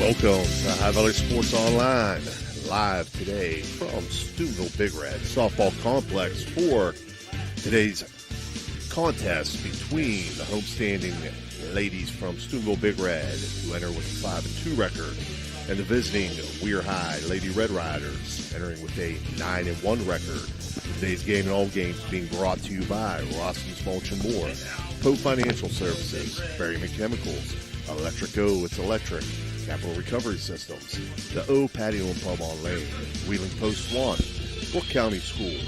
Welcome to High Valley Sports Online, live today from Steubenville Big Red Softball Complex for today's contest between the homestanding ladies from Steubenville Big Red, who enter with a 5-2 record, and the visiting WEIR High Lady Red Riders, entering with a 9-1 record. Today's game and all games being brought to you by Rossman's Mulch & More, Poe Financial Services, Berryman Chemicals, Electric O, it's electric, Capital Recovery Systems, the O Patio and Pub on Lane, Wheeling Post 1, Brook County Schools,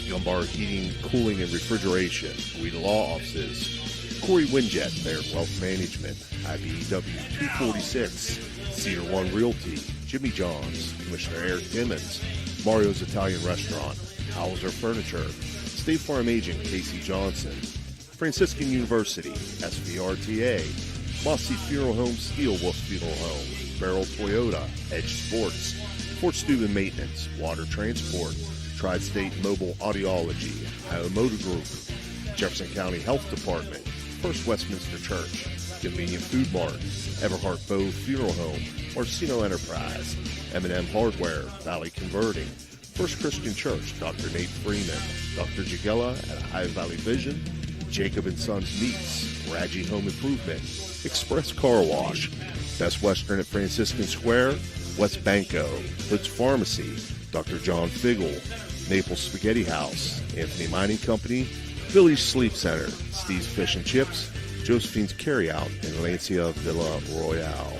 Gumbar Heating, Cooling, and Refrigeration, Weed Law Offices, Corey Winjet, Bear Wealth Management, IBEW 246, Cedar One Realty, Jimmy John's, Commissioner Eric Timmons, Mario's Italian Restaurant, Hauser Furniture, State Farm Agent Casey Johnson, Franciscan University, SVRTA, Mossy Funeral Home, Steel Wolf Funeral Home, Barrel Toyota, Edge Sports, Fort Steuben Maintenance, Water Transport, Tri-State Mobile Audiology, Ohio Motor Group, Jefferson County Health Department, First Westminster Church, Convenient Food Mart, Everhart Bow Funeral Home, Orsino Enterprise, M&M Hardware, Valley Converting, First Christian Church, Dr. Nate Freeman, Dr. Jagella at Ohio Valley Vision, Jacob & Sons Meats, Raggi Home Improvement, Express Car Wash, Best Western at Franciscan Square, West Banco, Hood's Pharmacy, Dr. John Figgle, Naples Spaghetti House, Anthony Mining Company, Village Sleep Center, Steve's Fish and Chips, Josephine's Carryout, and Lancia Villa Royale.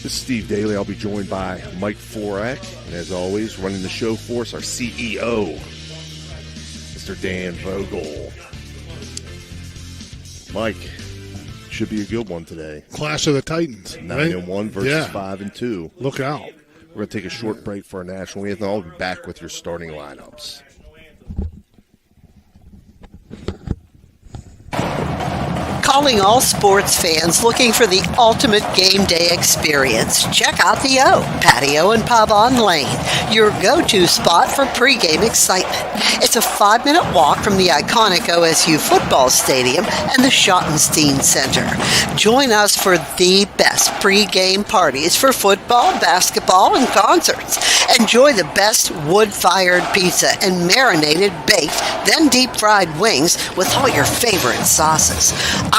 This is Steve Daly. I'll be joined by Mike Forak, and as always, running the show for us, our CEO, Mr. Dan Vogel. Mike, should be a good one today. Clash of the Titans. 9-1 versus 5-2. Look out. We're going to take a short break for our national anthem. I'll be back with your starting lineups. Calling all sports fans looking for the ultimate game day experience. Check out the O Patio and Pub on Lane, your go-to spot for pregame excitement. It's a 5-minute walk from the iconic OSU football stadium and the Schottenstein Center. Join us for the best pregame parties for football, basketball, and concerts. Enjoy the best wood-fired pizza and marinated baked, then deep-fried wings with all your favorite sauces.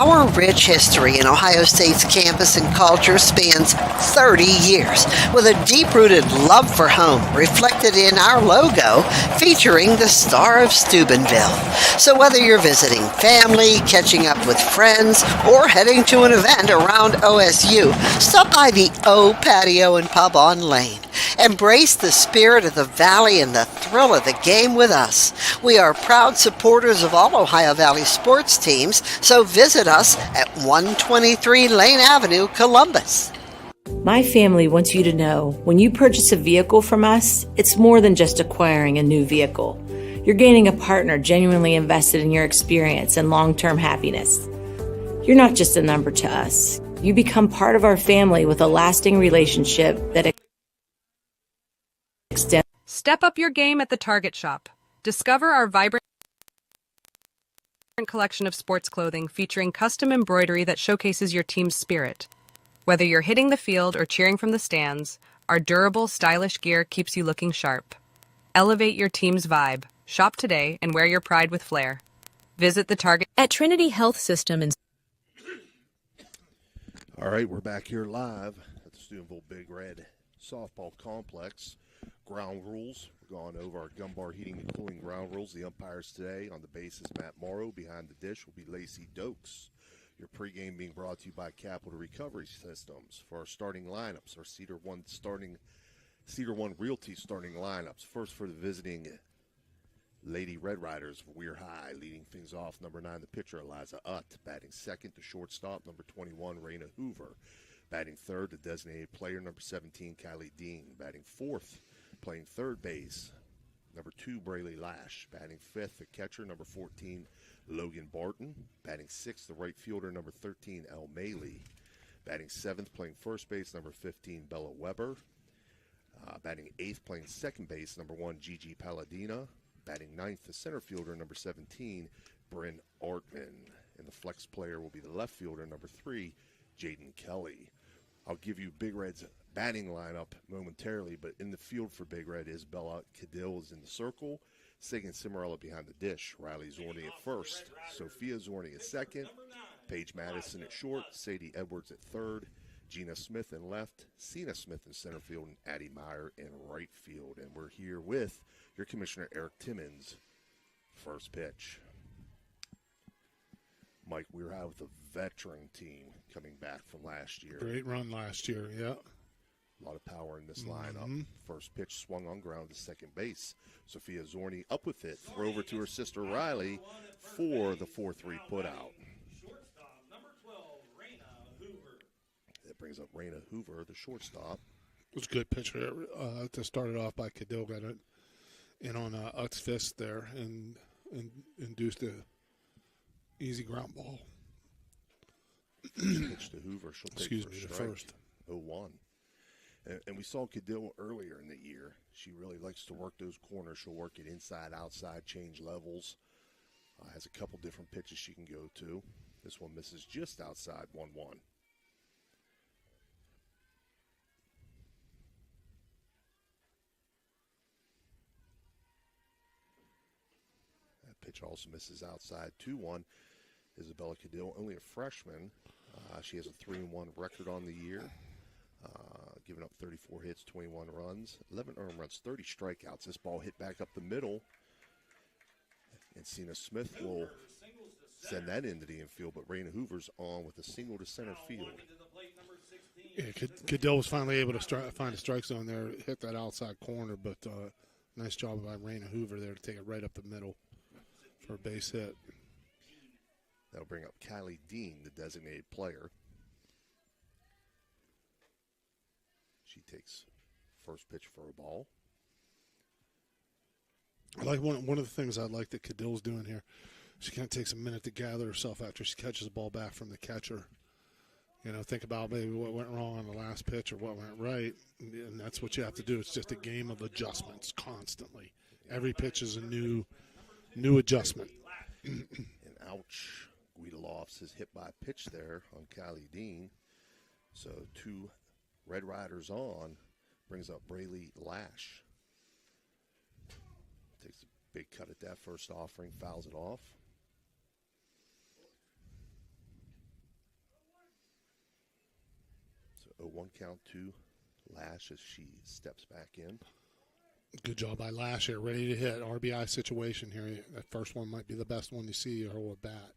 Our rich history in Ohio State's campus and culture spans 30 years, with a deep-rooted love for home reflected in our logo featuring the Star of Steubenville. So whether you're visiting family, catching up with friends, or heading to an event around OSU, stop by the O Patio and Pub on Lane. Embrace the spirit of the Valley and the thrill of the game with us. We are proud supporters of all Ohio Valley sports teams, so visit us at 123 Lane Avenue, Columbus. My family wants you to know, when you purchase a vehicle from us, it's more than just acquiring a new vehicle. You're gaining a partner genuinely invested in your experience and long-term happiness. You're not just a number to us. You become part of our family with a lasting relationship that extends. Step up your game at the Target Shop. Discover our vibrant collection of sports clothing featuring custom embroidery that showcases your team's spirit. Whether you're hitting the field or cheering from the stands, our durable, stylish gear keeps you looking sharp. Elevate your team's vibe. Shop today and wear your pride with flair. Visit the Target at Trinity Health System in. All right, we're back here live at the Steubenville Big Red Softball Complex. Ground rules. We're going over our Gumbar Heating and Cooling ground rules. The umpires today on the base is Matt Morrow. Behind the dish will be Lacey Dokes. Your pregame being brought to you by Capital Recovery Systems. For our starting lineups, our Cedar One Realty starting lineups. First for the visiting Lady Red Riders of WEIR High, leading things off. Number 9, the pitcher, Eliza Utt. Batting second, the shortstop, number 21, Raina Hoover. Batting third, the designated player, number 17, Kylie Dean. Batting fourth, playing third base, number 2, Brayley Lash. Batting fifth, the catcher, number 14, Logan Barton. Batting sixth, the right fielder, number 13, El Maley. Batting seventh, playing first base, number 15, Bella Weber. Batting eighth, playing second base, number 1, Gigi Palladina. Batting ninth, the center fielder, number 17, Bryn Artman. And the flex player will be the left fielder, number 3, Jaden Kelly. I'll give you Big Red's batting lineup momentarily, but in the field for Big Red is Bella Cadill is in the circle, Sagan Cimarella behind the dish, Riley Zorni at first, Sophia Zorni at second, Paige Madison at short, Sadie Edwards at third, Gina Smith in left, Cena Smith in center field, and Addie Meyer in right field. And we're here with your commissioner, Eric Timmons. First pitch. Mike, we were out with a veteran team coming back from last year. Great run last year, yeah. A lot of power in this lineup. First pitch swung on ground to second base. Sophia Zorni up with it. Throw over to her sister Riley for the 4-3 putout. Shortstop, number 12, Raina Hoover. That brings up Raina Hoover, the shortstop. It was a good pitch to start it off by Cadill. Got it in on Utt's fist there and induced a easy ground ball. Pitch to Hoover. She'll take the first. 0-1. And we saw Cadill earlier in the year. She really likes to work those corners. She'll work it inside, outside, change levels. Has a couple different pitches she can go to. This one misses just outside, 1-1. That pitch also misses outside, 2-1. Isabella Cadill, only a freshman. She has a 3-1 record on the year. Giving up 34 hits, 21 runs, 11 earned runs, 30 strikeouts. This ball hit back up the middle. And Cena Smith will send that into the infield, but Raina Hoover's on with a single to center field. Yeah, Cadill was finally able to find a strike zone there, hit that outside corner, but nice job by Raina Hoover there to take it right up the middle for a base hit. That'll bring up Kylie Dean, the designated player. She takes first pitch for a ball. I like one of the things I like that Cadill's doing here. She kind of takes a minute to gather herself after she catches the ball back from the catcher. You know, think about maybe what went wrong on the last pitch or what went right, and that's what you have to do. It's just a game of adjustments constantly. Every pitch is a new adjustment. And ouch, Guida Lofts is hit by a pitch there on Kylie Dean. So 2 Red Riders on, brings up Braylee Lash. Takes a big cut at that first offering, fouls it off. So 0-1 count to Lash as she steps back in. Good job by Lash here, ready to hit. RBI situation here. That first one might be the best one you see her with bat.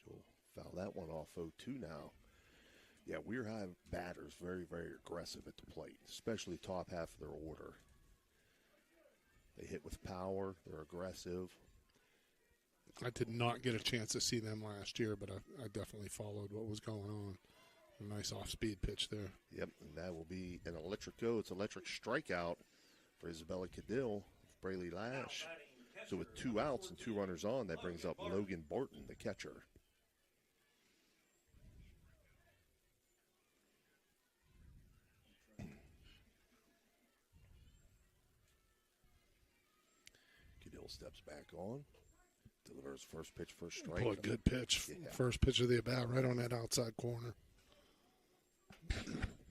She'll foul that one off 0-2 now. Yeah, WEIR High batters very, very aggressive at the plate, especially top half of their order. They hit with power. They're aggressive. I did not get a chance to see them last year, but I definitely followed what was going on. A nice off-speed pitch there. Yep, and that will be an electric go. It's electric strikeout for Isabella Cadill, Braylee Lash. So with 2 outs and 2 runners on, that brings up Logan Barton, the catcher. Cadill steps back on, delivers first pitch for a strike. Boy, good pitch. Yeah. First pitch of the at-bat right on that outside corner.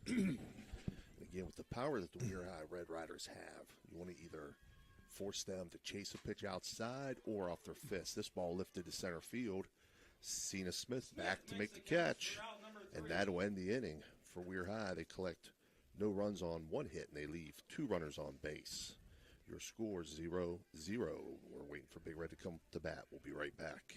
Again, with the power that the WEIR High Red Riders have, you want to either force them to chase a pitch outside or off their fist. This ball lifted to center field. Cena Smith back to make the catch, and that'll end the inning. For WEIR High, they collect no runs on 1 hit, and they leave 2 runners on base. Your score is 0-0. We're waiting for Big Red to come to bat. We'll be right back.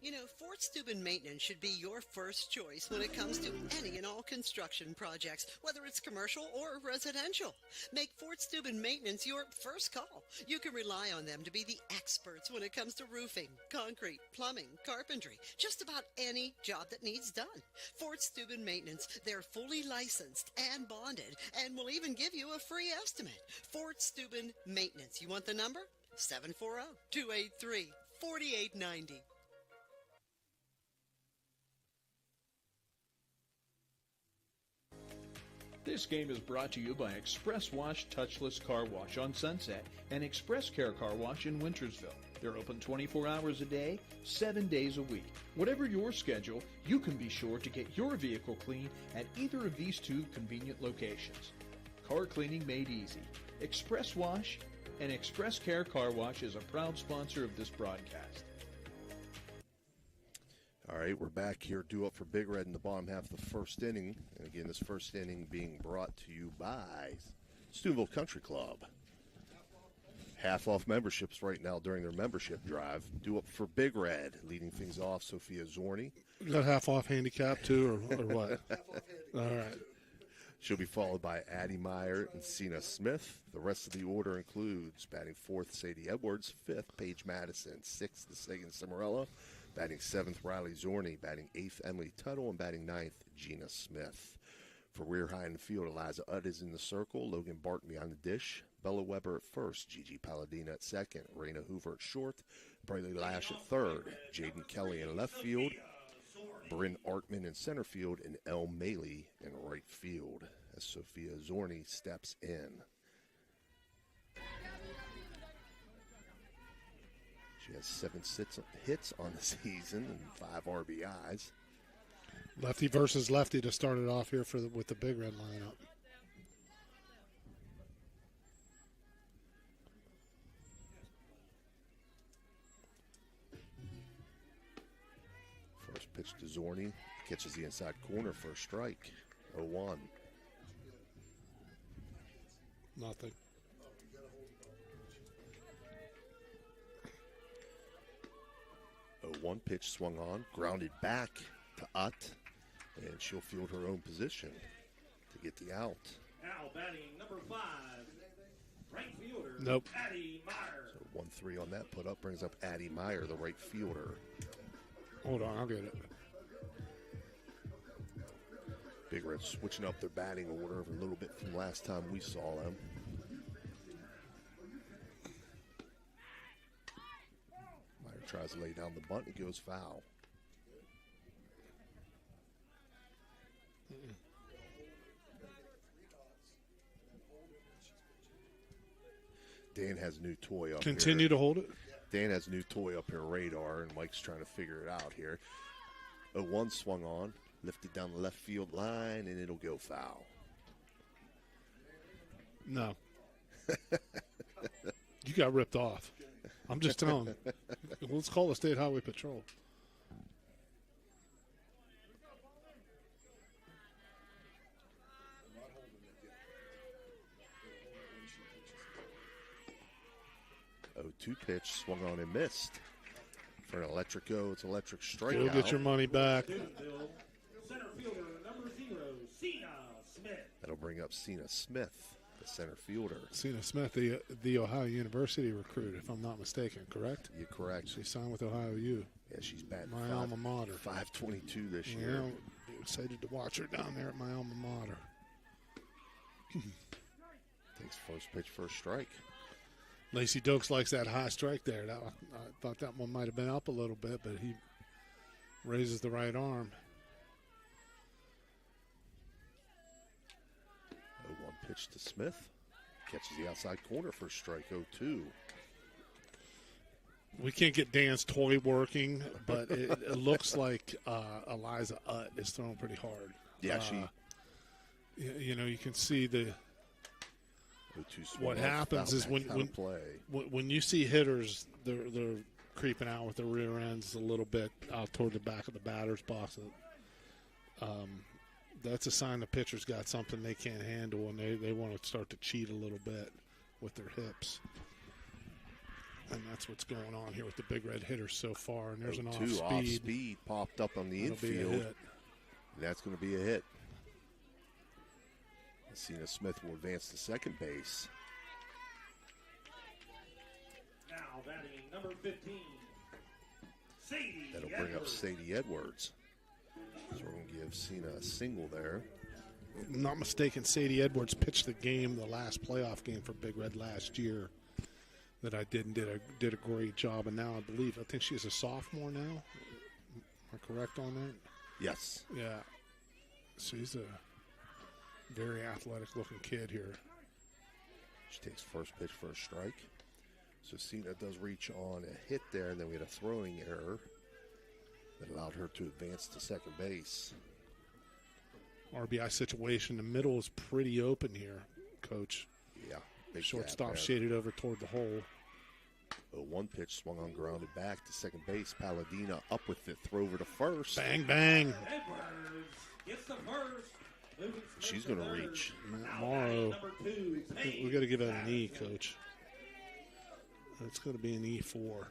You know, Fort Steuben Maintenance should be your first choice when it comes to any and all construction projects, whether it's commercial or residential. Make Fort Steuben Maintenance your first call. You can rely on them to be the experts when it comes to roofing, concrete, plumbing, carpentry, just about any job that needs done. Fort Steuben Maintenance, they're fully licensed and bonded and will even give you a free estimate. Fort Steuben Maintenance. You want the number? 740-283-4890. This game is brought to you by Express Wash Touchless Car Wash on Sunset and Express Care Car Wash in Wintersville. They're open 24 hours a day, 7 days a week. Whatever your schedule, you can be sure to get your vehicle clean at either of these two convenient locations. Car cleaning made easy. Express Wash and Express Care Car Wash is a proud sponsor of this broadcast. All right, we're back here, due up for Big Red in the bottom half of the first inning. And again, this first inning being brought to you by Steubenville Country Club. Half off memberships right now during their membership drive. Due up for Big Red, leading things off, Sophia Zorni. You got half off handicap too, or what? All right. She'll be followed by Addie Meyer and Cena Smith. The rest of the order includes batting fourth, Sadie Edwards, fifth, Paige Madison, sixth, Sagan Cimarella, batting seventh, Riley Zorni, batting eighth, Emily Tuttle, and batting ninth, Gina Smith. For WEIR high in the field, Eliza Udd is in the circle, Logan Barton behind the dish, Bella Weber at first, Gigi Palladina at second, Raina Hoover at short, Braylee Lash at third, Jaden Kelly in left field, Bryn Artman in center field, and Elle Maley in right field as Sophia Zorni steps in. She has 7 hits on the season and 5 RBIs. Lefty versus lefty to start it off here with the Big Red lineup. First pitch to Zorni, catches the inside corner for a strike. 0-1. Nothing. 0-1 pitch swung on, grounded back to Utt, and she'll field her own position to get the out. Now batting number 5, right fielder, Nope. Addie Meyer. So 1-3 on that put up brings up Addie Meyer, the right fielder. Hold on, I'll get it. Big Red switching up their batting order a little bit from last time we saw them. Meyer tries to lay down the bunt, it goes foul. Dan has a new toy up here. Continue to hold it. Dan has a new toy up here, radar, and Mike's trying to figure it out here. 0-1 swung on, lifted down the left field line, and it'll go foul. No. You got ripped off. I'm just telling you. Let's call the State Highway Patrol. Two pitch swung on and missed. For an electric go, it's electric strikeout. You'll get your money back. Center fielder number 0, Cena Smith. That'll bring up Cena Smith, the center fielder. Cena Smith, the Ohio University recruit, if I'm not mistaken, correct? You're correct. She signed with Ohio U. Yeah, she's batting my alma mater. 522 this year. Yeah, excited to watch her down there at my alma mater. Takes first pitch, first strike. Lacey Dokes likes that high strike there. I thought that one might have been up a little bit, but he raises the right arm. 0-1 pitch to Smith. Catches the outside corner for strike. 0-2. We can't get Dan's toy working, but it looks like Eliza Utt is throwing pretty hard. Yeah, you know, you can see the. What happens is when you see hitters, they're creeping out with their rear ends a little bit out toward the back of the batter's box. That's a sign the pitcher's got something they can't handle, and they want to start to cheat a little bit with their hips. And that's what's going on here with the Big Red hitters so far. And there's an off-speed. Off-speed popped up on the infield. And that's going to be a hit. Cena Smith will advance to second base. Now batting number 15, Sadie That'll bring up Sadie Edwards. So we're going to give Cena a single there. If I'm not mistaken, Sadie Edwards pitched the last playoff game for Big Red last year that I did and did a great job. And now I think she's a sophomore now. Am I correct on that? Yes. Yeah. She's Very athletic-looking kid here. She takes first pitch for a strike. So Cena does reach on a hit there, and then we had a throwing error that allowed her to advance to second base. RBI situation. The middle is pretty open here, Coach. Yeah. Big Shortstop shaded over toward the hole. A one pitch swung on, grounded back to second base. Palladina up with it, throw over to first. Bang, bang. Edwards gets the first. She's going to reach. Morrow. We got to give it an E, Coach. It's going to be an E4.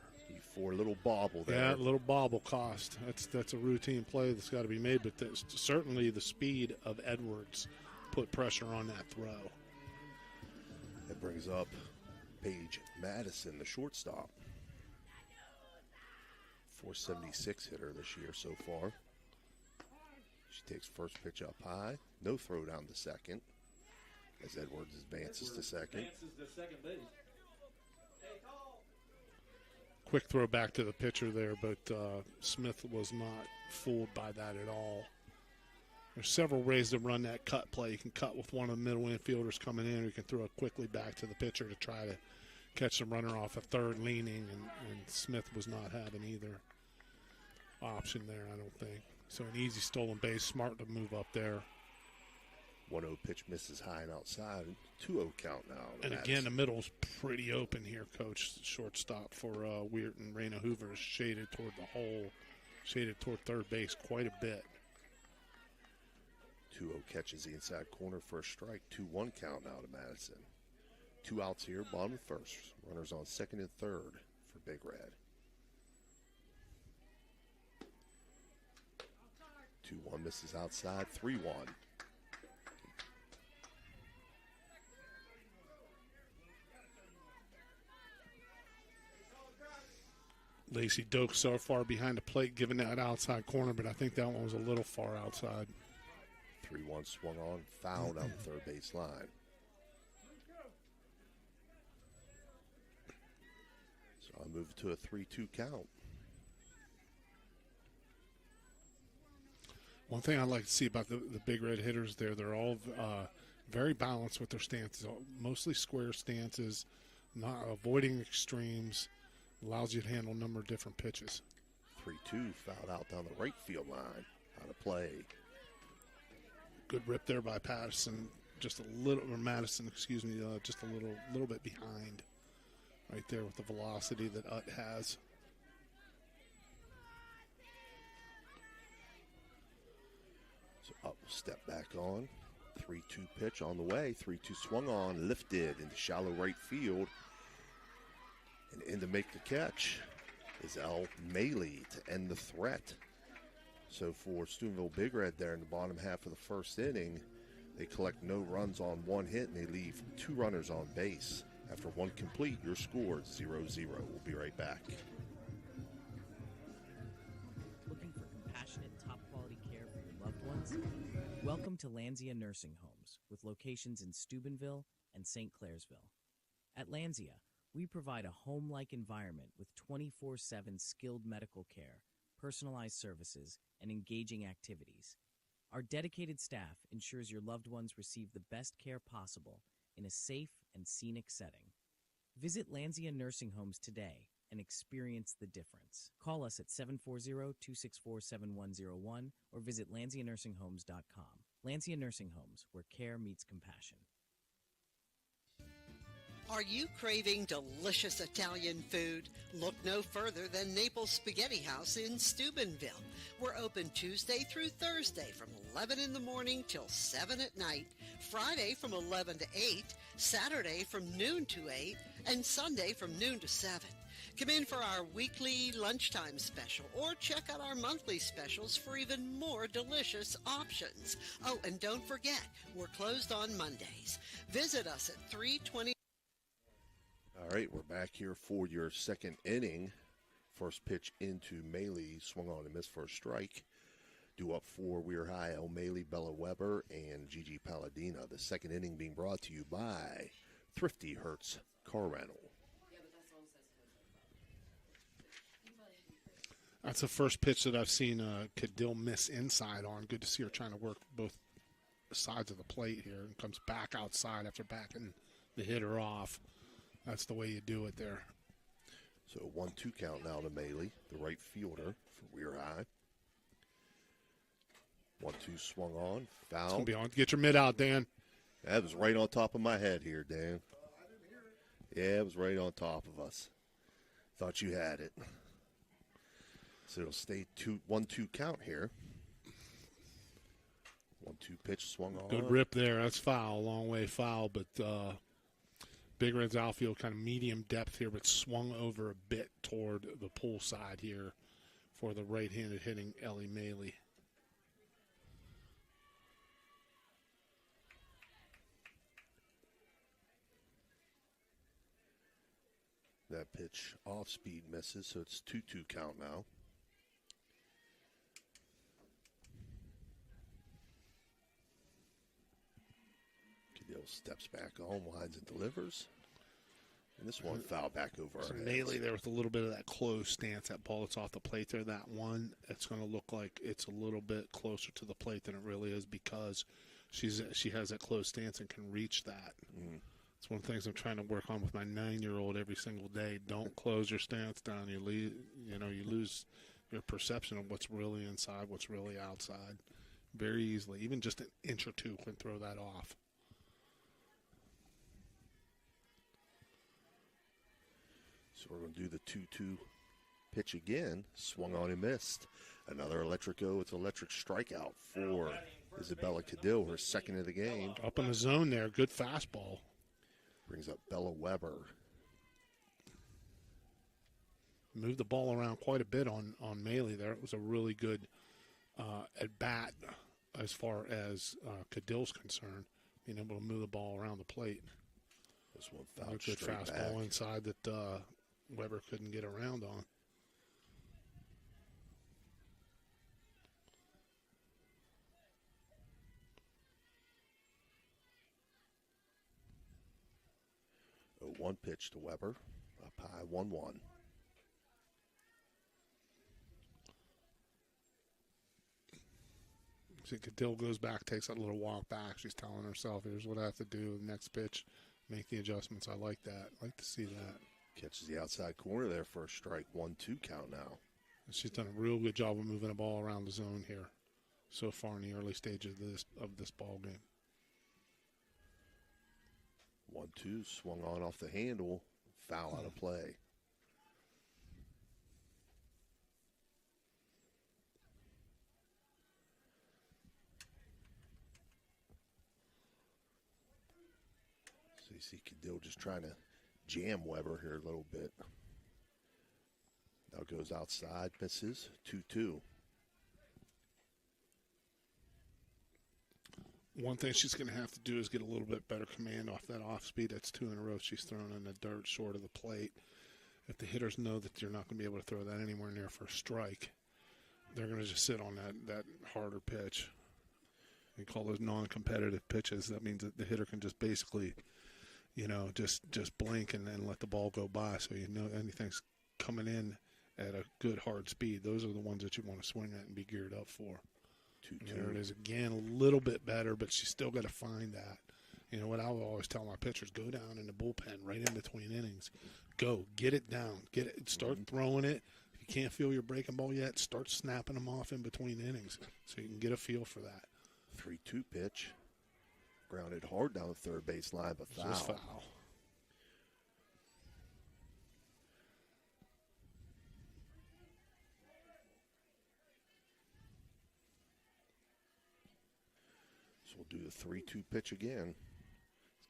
E4, little bobble there. Yeah, a little bobble cost. That's a routine play that's got to be made, but certainly the speed of Edwards put pressure on that throw. That brings up Paige Madison, the shortstop. 476 hitter this year so far. She takes first pitch up high. No throw down to second as Edwards advances to second. Quick throw back to the pitcher there, but Smith was not fooled by that at all. There's several ways to run that cut play. You can cut with one of the middle infielders coming in, or you can throw it quickly back to the pitcher to try to catch the runner off a third leaning, and Smith was not having either option there, I don't think. So an easy stolen base, smart to move up there. 1-0 pitch misses high and outside. 2-0 count now. And again, the middle's pretty open here, Coach. Shortstop for Weir and Raina Hoover is shaded toward the hole, shaded toward third base quite a bit. 2-0 catches the inside corner for a strike. 2-1 count now to Madison. 2 outs here, bottom of first. Runners on second and third for Big Red. 2-1 misses outside. 3-1. Lacey Doak so far behind the plate, giving that outside corner, but I think that one was a little far outside. 3-1 swung on, foul down the third base line. So I'll move to a 3-2 count. One thing I like to see about the Big Red hitters there, they're all very balanced with their stances, mostly square stances, not avoiding extremes, allows you to handle a number of different pitches. 3-2 fouled out down the right field line. Out of play. Good rip there by Patterson, just a little, or Madison, excuse me, just a little bit behind right there with the velocity that Utt has. So Utt will step back on. 3-2 pitch on the way. 3-2 swung on, lifted into shallow right field. And in to make the catch is Al Maley to end the threat. So for Steubenville Big Red there in the bottom half of the first inning, they collect no runs on one hit and they leave 2 runners on base. After one complete, your score is 0-0. We'll be right back. Looking for compassionate, top-quality care for your loved ones? Welcome to Lanzia Nursing Homes, with locations in Steubenville and St. Clairsville. At Lanzia, we provide a home-like environment with 24/7 skilled medical care, personalized services, and engaging activities. Our dedicated staff ensures your loved ones receive the best care possible in a safe and scenic setting. Visit Lanzia Nursing Homes today and experience the difference. Call us at 740-264-7101 or visit LanziaNursingHomes.com. Lanzia Nursing Homes, where care meets compassion. Are you craving delicious Italian food? Look no further than Naples Spaghetti House in Steubenville. We're open Tuesday through Thursday from 11 in the morning till 7 at night, Friday from 11 to 8, Saturday from noon to 8, and Sunday from noon to 7. Come in for our weekly lunchtime special or check out our monthly specials for even more delicious options. Oh, and don't forget, we're closed on Mondays. Visit us at 320. All right, we're back here for your second inning. First pitch into Maley, swung on and missed for a strike. Due up for Weir High, O'Malley, Bella Weber, and Gigi Palladina. The second inning being brought to you by Thrifty Hertz Car Rental. That's the first pitch that I've seen Cadill miss inside on. Good to see her trying to work both sides of the plate here and comes back outside after backing the hitter off. That's the way you do it there. So 1-2 count now to Maley, the right fielder for Weir High. 1-2 swung on, foul. It's going to be on. Get your mid out, Dan. That was right on top of my head here, Dan. Yeah, it was right on top of us. Thought you had it. So it'll stay 1-2 count here. 1-2 pitch swung on. Good rip there. That's foul. Long way foul, but Big Red's outfield kind of medium depth here, but swung over a bit toward the pull side here for the right-handed hitting Ellie Maley. That pitch off speed misses, so it's 2-2 count now. Cadell steps back on, winds and delivers. And this one foul back over So our Maley heads. there with a little bit of that closed stance. That ball that's off the plate there, that one, it's going to look like it's a little bit closer to the plate than it really is because she has that closed stance and can reach that. It's one of the things I'm trying to work on with my 9-year-old every single day. Don't close your stance down. You lose your perception of what's really inside, what's really outside very easily. Even just an inch or two can throw that off. So we're going to do the 2-2 pitch again. Swung on and missed. Another it's electric strikeout for Isabella Cadell, her second of the game. Up in the zone there. Good fastball. Brings up Bella Weber. Moved the ball around quite a bit on Maley there. It was a really good at-bat as far as Cadill's concerned, being able to move the ball around the plate. This one fouled Good straight fastball back. inside that Weber couldn't get around on. One pitch to Weber. Up high, 1-1. See, Cadill goes back, takes that little walk back. She's telling herself, here's what I have to do. Next pitch, make the adjustments. I like that. I like to see that. Catches the outside corner there for a strike. 1-2 count now. She's done a real good job of moving the ball around the zone here so far in the early stages of this ball game. 1-2 swung on off the handle. Foul out of play. So you see Cadell just trying to jam Weber here a little bit. Now goes outside, misses. 2-2. One thing she's going to have to do is get a little bit better command off that off speed. That's 2 in a row she's thrown in the dirt short of the plate. If the hitters know that you're not going to be able to throw that anywhere near for a strike, they're going to just sit on that harder pitch. We call those non-competitive pitches. That means that the hitter can just basically, just blink and then let the ball go by, so you know anything's coming in at a good hard speed. Those are the ones that you want to swing at and be geared up for. 2-2. There it is again, a little bit better, but she's still got to find that. You know what I would always tell my pitchers: go down in the bullpen right in between innings. Go, get it down, get it, start throwing it. If you can't feel your breaking ball yet, start snapping them off in between innings so you can get a feel for that. 3-2 pitch. Grounded hard down the third base line, but foul. Just foul. So we'll do the 3-2 pitch again.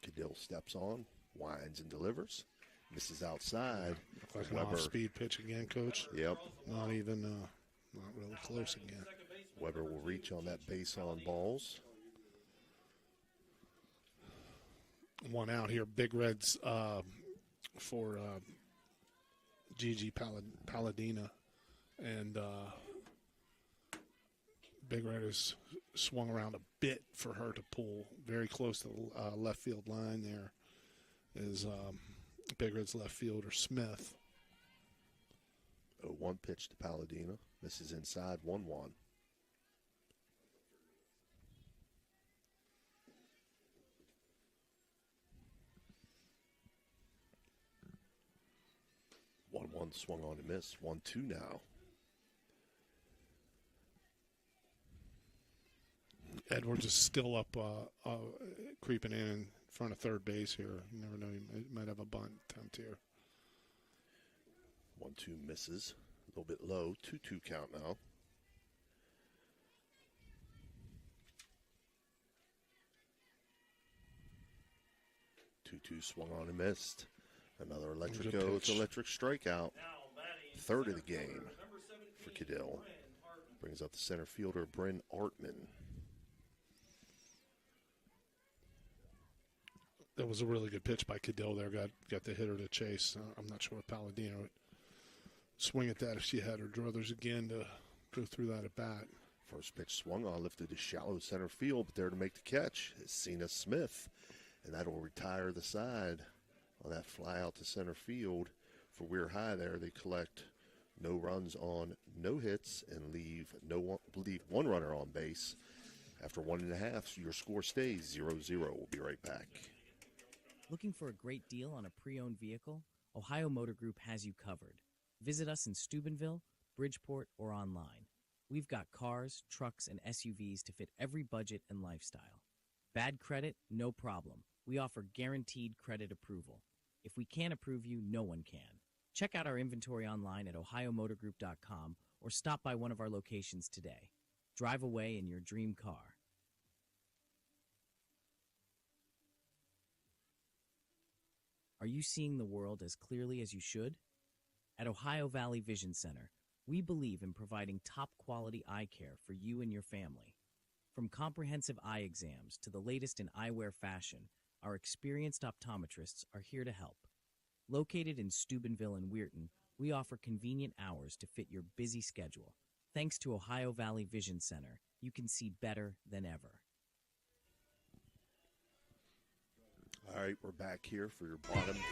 Cadell steps on, winds and delivers. Misses outside. Look like an off-speed pitch again, Coach. Yep. Not even, not really close again. Weber will reach on that base on balls. One out here. Big Reds for Gigi Palladina. And Big Red has swung around a bit for her to pull. Very close to the left field line there is Big Red's left fielder, Smith. 1 pitch to Palladina. Misses inside, 1-1. 1-1 swung on and missed. 1-2 now. Edwards is still up, creeping in front of third base here. You never know. He might have a bunt attempt here. 1-2 misses. A little bit low. 2-2 count now. Two swung on and missed. Another electric goes, electric strikeout. Third of the game for Cadell. Brings up the center fielder, Bryn Artman. That was a really good pitch by Cadell there. Got the hitter to chase. I'm not sure if Palladino would swing at that if she had her druthers again to go through that at bat. First pitch swung on, lifted to shallow center field, but there to make the catch is Cena Smith. And that'll retire the side on that fly out to center field. For Weir High there, they collect no runs on no hits and leave one runner on base. After 1.5, your score stays 0-0. We'll be right back. Looking for a great deal on a pre-owned vehicle? Ohio Motor Group has you covered. Visit us in Steubenville, Bridgeport, or online. We've got cars, trucks, and SUVs to fit every budget and lifestyle. Bad credit? No problem. We offer guaranteed credit approval. If we can't approve you, no one can. Check out our inventory online at ohiomotorgroup.com or stop by one of our locations today. Drive away in your dream car. Are you seeing the world as clearly as you should? At Ohio Valley Vision Center, we believe in providing top-quality eye care for you and your family. From comprehensive eye exams to the latest in eyewear fashion, our experienced optometrists are here to help. Located in Steubenville and Weirton, we offer convenient hours to fit your busy schedule. Thanks to Ohio Valley Vision Center, you can see better than ever. All right, we're back here for your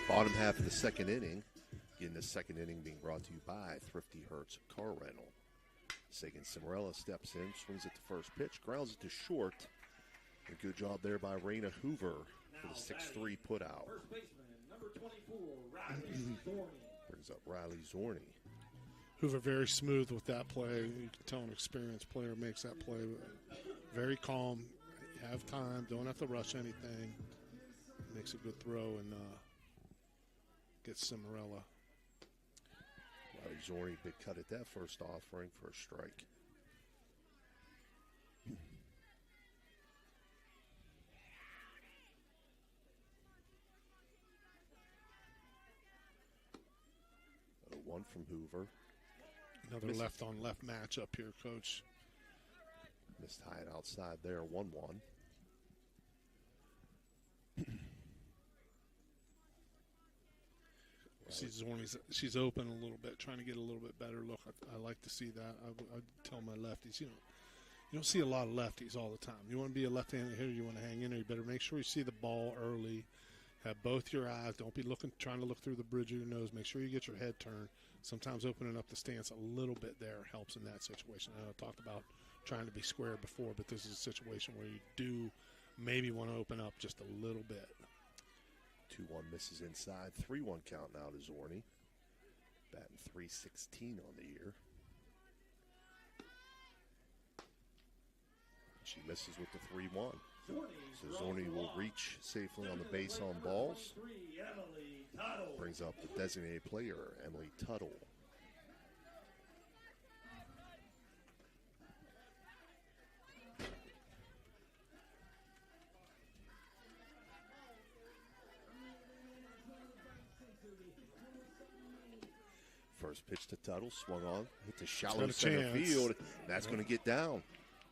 bottom half of the second inning. Again, the second inning being brought to you by Thrifty Hertz Car Rental. Sagan Cimarella steps in, swings at the first pitch, grounds it to short. A good job there by Raina Hoover for the 6-3 putout. First baseman, number 24, Riley Zorni. Brings up Riley Zorni. Hoover very smooth with that play. You can tell an experienced player makes that play very calm. You have time, don't have to rush anything. Makes a good throw and gets Cimarella. Riley Zorni, big cut at that first offering for a strike. One from Hoover. Another left-on-left matchup here, Coach. Missed high and outside there, 1-1. She's open a little bit, trying to get a little bit better look. I like to see that. I tell my lefties, you don't see a lot of lefties all the time. You want to be a left-handed hitter, you want to hang in there. You better make sure you see the ball early. Have both your eyes. Don't be trying to look through the bridge of your nose. Make sure you get your head turned. Sometimes opening up the stance a little bit there helps in that situation. I know I talked about trying to be square before, but this is a situation where you do maybe want to open up just a little bit. 2-1 misses inside. 3-1 count now to Zorni. Batting .316 on the year. She misses with the 3-1. So Zorni will reach safely on the base on balls. Brings up the designated player, Emily Tuttle. First pitch to Tuttle, swung on, hit the shallow center field. That's going to get down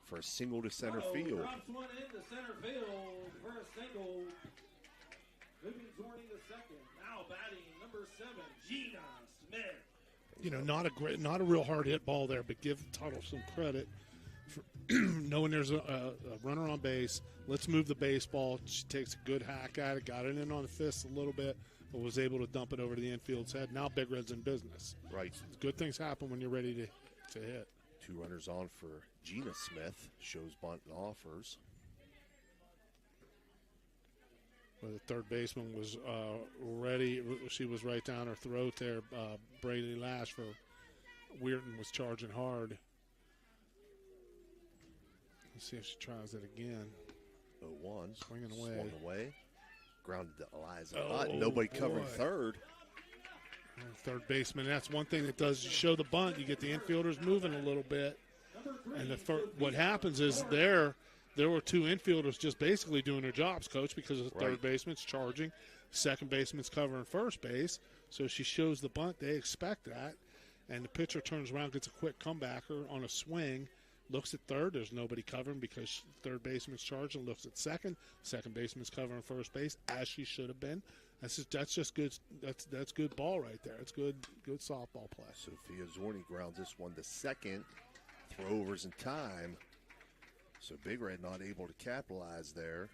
for a single to center field. Drops one into center field for a single. Moving Zorni to second. Now batting number 7, Gina Smith. Not a real hard hit ball there, but give Tuttle some credit for knowing there's a runner on base. Let's move the baseball. She takes a good hack at it, got it in on the fist a little bit, but was able to dump it over to the infield's head. Now Big Red's in business. Right. Good things happen when you're ready to hit. 2 runners on for Gina Smith. Shows bunt and offers. where the third baseman was ready. She was right down her throat there. Brady Lash for Weirton was charging hard. Let's see if she tries it again. 0-1. Swinging away. Swung away. Grounded to Eliza. Nobody covering third. Third baseman. That's one thing that does you show the bunt. You get the infielders moving a little bit. And what happens is there were two infielders just basically doing their jobs, Coach, because the third baseman's charging, second baseman's covering first base. So she shows the bunt. They expect that. And the pitcher turns around, gets a quick comebacker on a swing, looks at third. There's nobody covering because third baseman's charging, looks at second. Second baseman's covering first base, as she should have been. That's just good. That's good ball right there. It's good softball play. Sophia Zorni grounds this one to second. Throwovers in time. So Big Red not able to capitalize there.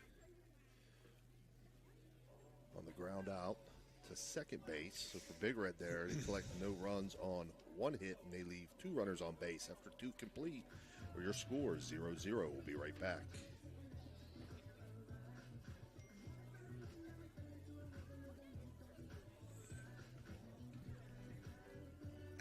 On the ground out to second base. So for Big Red there, they collect no runs on one hit, and they leave two runners on base after two complete. Or your score is 0-0. We'll be right back.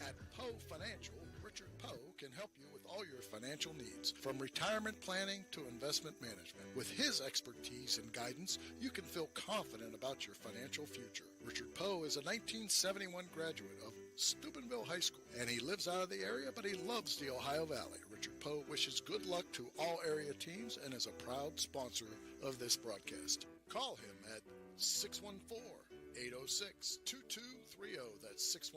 At Poe Financial, Richard Poe can help you with all your financial needs, from retirement planning to investment management. With his expertise and guidance, you can feel confident about your financial future. Richard Poe is a 1971 graduate of Steubenville High School, and he lives out of the area, but he loves the Ohio Valley. Richard Poe wishes good luck to all area teams and is a proud sponsor of this broadcast. Call him at 614-806-2230. That's 614-806-2230.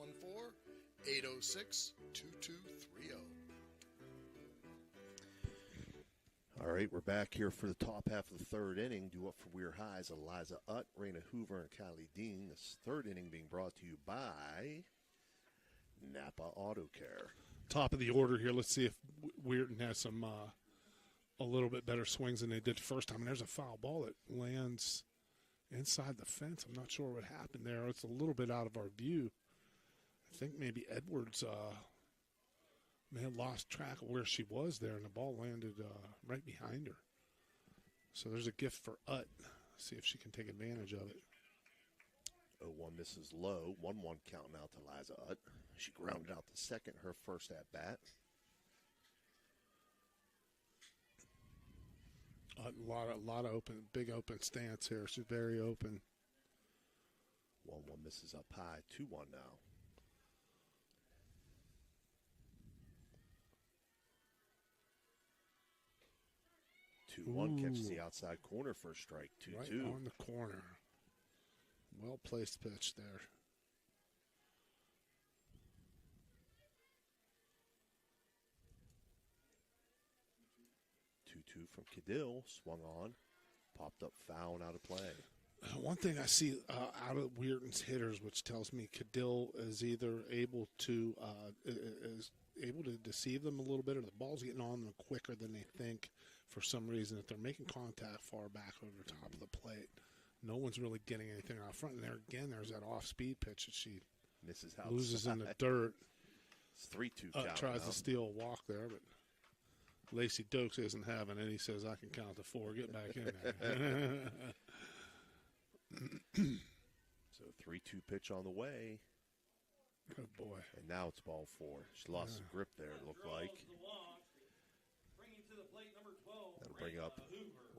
All right, we're back here for the top half of the third inning. Due up for Weir High's Eliza Utt, Raina Hoover, and Kylie Dean. This third inning being brought to you by Napa Auto Care. Top of the order here. Let's see if Weirton has some a little bit better swings than they did the first time. And there's a foul ball that lands inside the fence. I'm not sure what happened there. It's a little bit out of our view. I think maybe Edwards may have lost track of where she was there, and the ball landed right behind her. So there's a gift for Utt. See if she can take advantage of it. 0-1 misses low. 1-1 counting out to Eliza Utt. She grounded out the second, her first at bat. A lot of open, big open stance here. She's very open. 1-1 misses up high. 2-1 now. 2-1 catches the outside corner for a strike. 2-2. Right on the corner. Well placed pitch there. From Cadill, swung on, popped up foul and out of play. One thing I see out of Weirton's hitters, which tells me Cadill is either able to deceive them a little bit, or the ball's getting on them quicker than they think for some reason. If they're making contact far back over the top of the plate, no one's really getting anything out front. And there again, there's that off-speed pitch that she misses outside. Loses in the dirt. It's 3-2 count. Tries now. to steal a walk there, but Lacey Dokes isn't having it. He says, I can count to 4. Get back in there. So 3-2 pitch on the way. Good boy. And now it's ball 4. She lost some grip there, it looked like. That'll bring up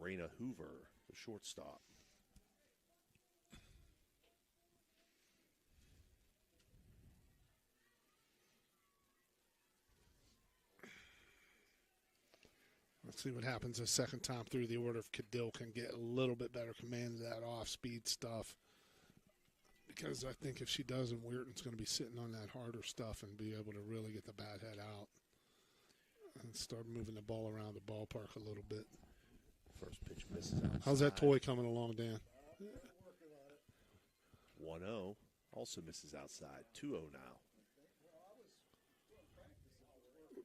Raina Hoover, the shortstop. Let's see what happens the second time through the order if Cadill can get a little bit better command of that off-speed stuff. Because I think if she doesn't, Weirton's going to be sitting on that harder stuff and be able to really get the bat head out and start moving the ball around the ballpark a little bit. First pitch misses outside. How's that toy coming along, Dan? 1-0. Also misses outside. 2-0 now.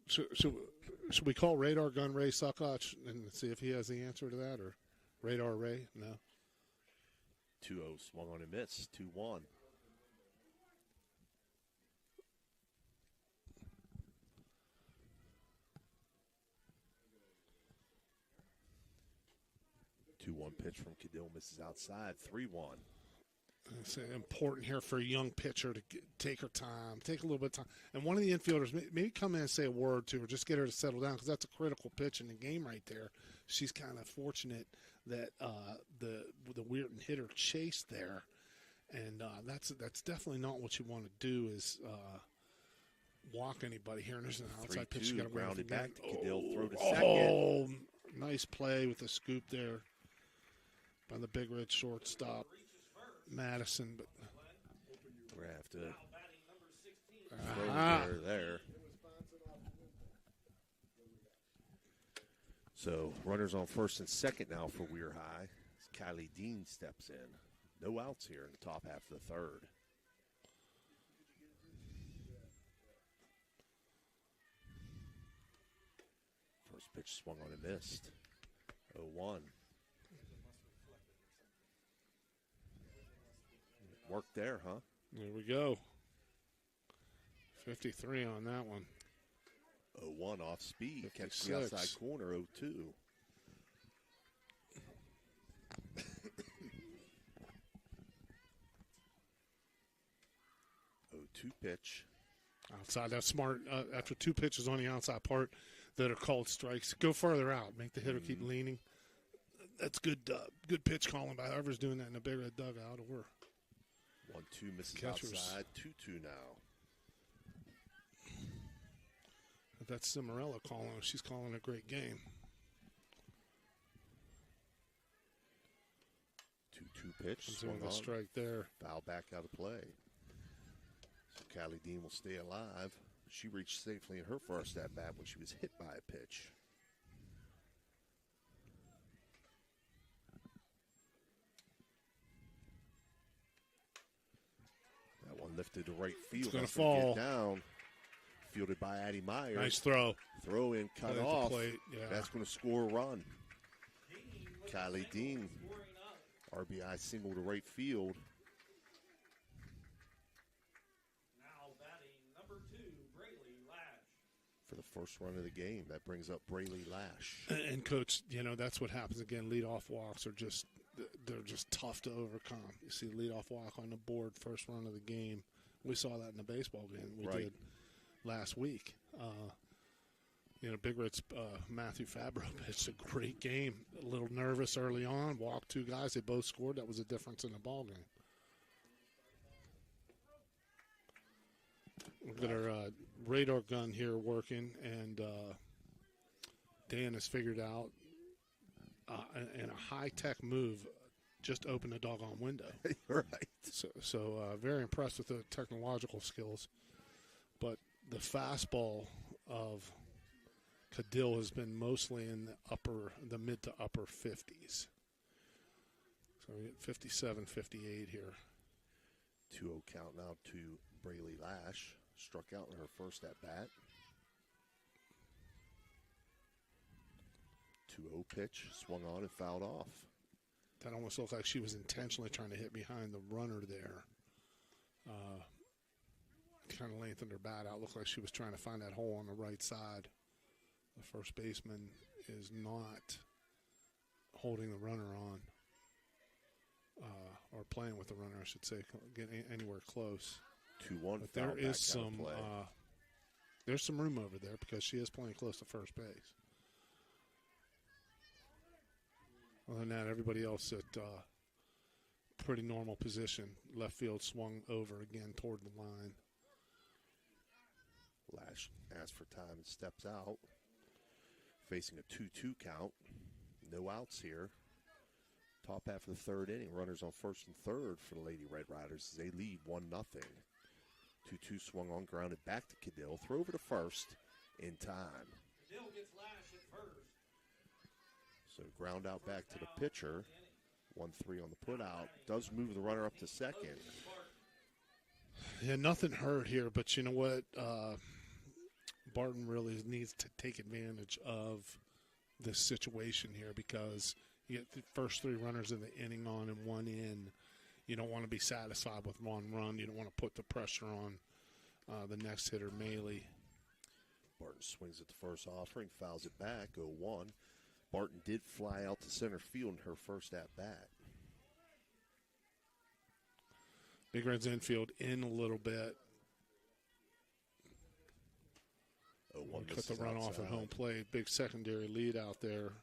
Should we call Radar Gun Ray Suckotch and see if he has the answer to that, or Radar Ray? No. 2-0 swung on and missed. 2-1. 2-1 pitch from Cadill misses outside. 3-1. It's important here for a young pitcher to take her time, take a little bit of time. And one of the infielders, maybe come in and say a word to her, just get her to settle down, because that's a critical pitch in the game right there. She's kind of fortunate that the Weirton hitter chased there. And that's definitely not what you want to do is walk anybody here. And there's an outside pitch. You got to ground it back to Cadill, throw to second. Oh, nice play with the scoop there by the Big Red shortstop, Madison. But we're going to have to throw there. So runners on first and second now for Weir High. As Kylie Dean steps in. No outs here in the top half of the third. First pitch swung on and missed. 0-1. Work there, huh? There we go. 53 on that one. 0-1 off speed. 56. Catch the outside corner. 0-2. 0-2 pitch. Outside, that's smart. After two pitches on the outside part that are called strikes, go further out. Make the hitter keep leaning. That's good good pitch calling by whoever's doing that in the Big Red dugout. Or 1-2 misses catchers. Outside. 2-2 now. That's Cimarella calling. She's calling a great game. 2-2 pitch. Swung on. Strike there. Foul back out of play. So Callie Dean will stay alive. She reached safely in her first at-bat when she was hit by a pitch. That one lifted to right field. It's going to fall. Get down. Fielded by Addie Meyer. Nice throw. Throw in, cut off. Yeah. That's going to score a run. Kylie Dean, RBI single to right field. Now batting number 2, Braylee Lash. For the first run of the game, that brings up Braylee Lash. And Coach, that's what happens again. Leadoff walks are they're just tough to overcome. You see a leadoff walk on the board, first run of the game. We saw that in the baseball game we did last week. Big Red's Matthew Fabro pitched a great game. A little nervous early on, walked two guys. They both scored. That was the difference in the ball game. We've got our radar gun here working, and Dan has figured out in a high-tech move, just open the doggone window. Right. So very impressed with the technological skills. But the fastball of Cadill has been mostly in the mid to upper 50s. So we get 57, 58 here. 2-0 count now to Braylee Lash. Struck out in her first at-bat. 2-0 pitch, swung on and fouled off. That almost looked like she was intentionally trying to hit behind the runner there. Kind of lengthened her bat out. Looked like she was trying to find that hole on the right side. The first baseman is not holding the runner on, or playing with the runner, I should say, getting anywhere close. 2-1. But there is there's some room over there because she is playing close to first base. Other than that, everybody else at pretty normal position. Left field swung over again toward the line. Lash asks for time and steps out. Facing a 2-2 count. No outs here. Top half of the third inning. Runners on first and third for the Lady Red Riders as they lead 1-0. 2-2 swung on, grounded back to Cadill. Throw over to first in time. Cadill gets Lash at first. So ground out back to the pitcher. 1-3 on the put out. Does move the runner up to second. Yeah, nothing hurt here, but you know what? Barton really needs to take advantage of this situation here because you get the first three runners of the inning on and one in. You don't want to be satisfied with one run. You don't want to put the pressure on the next hitter, Maley. Barton swings at the first offering, fouls it back, 0-1. Barton did fly out to center field in her first at-bat. Big Red's infield in a little bit. Cut the run off at home plate. Big secondary lead out there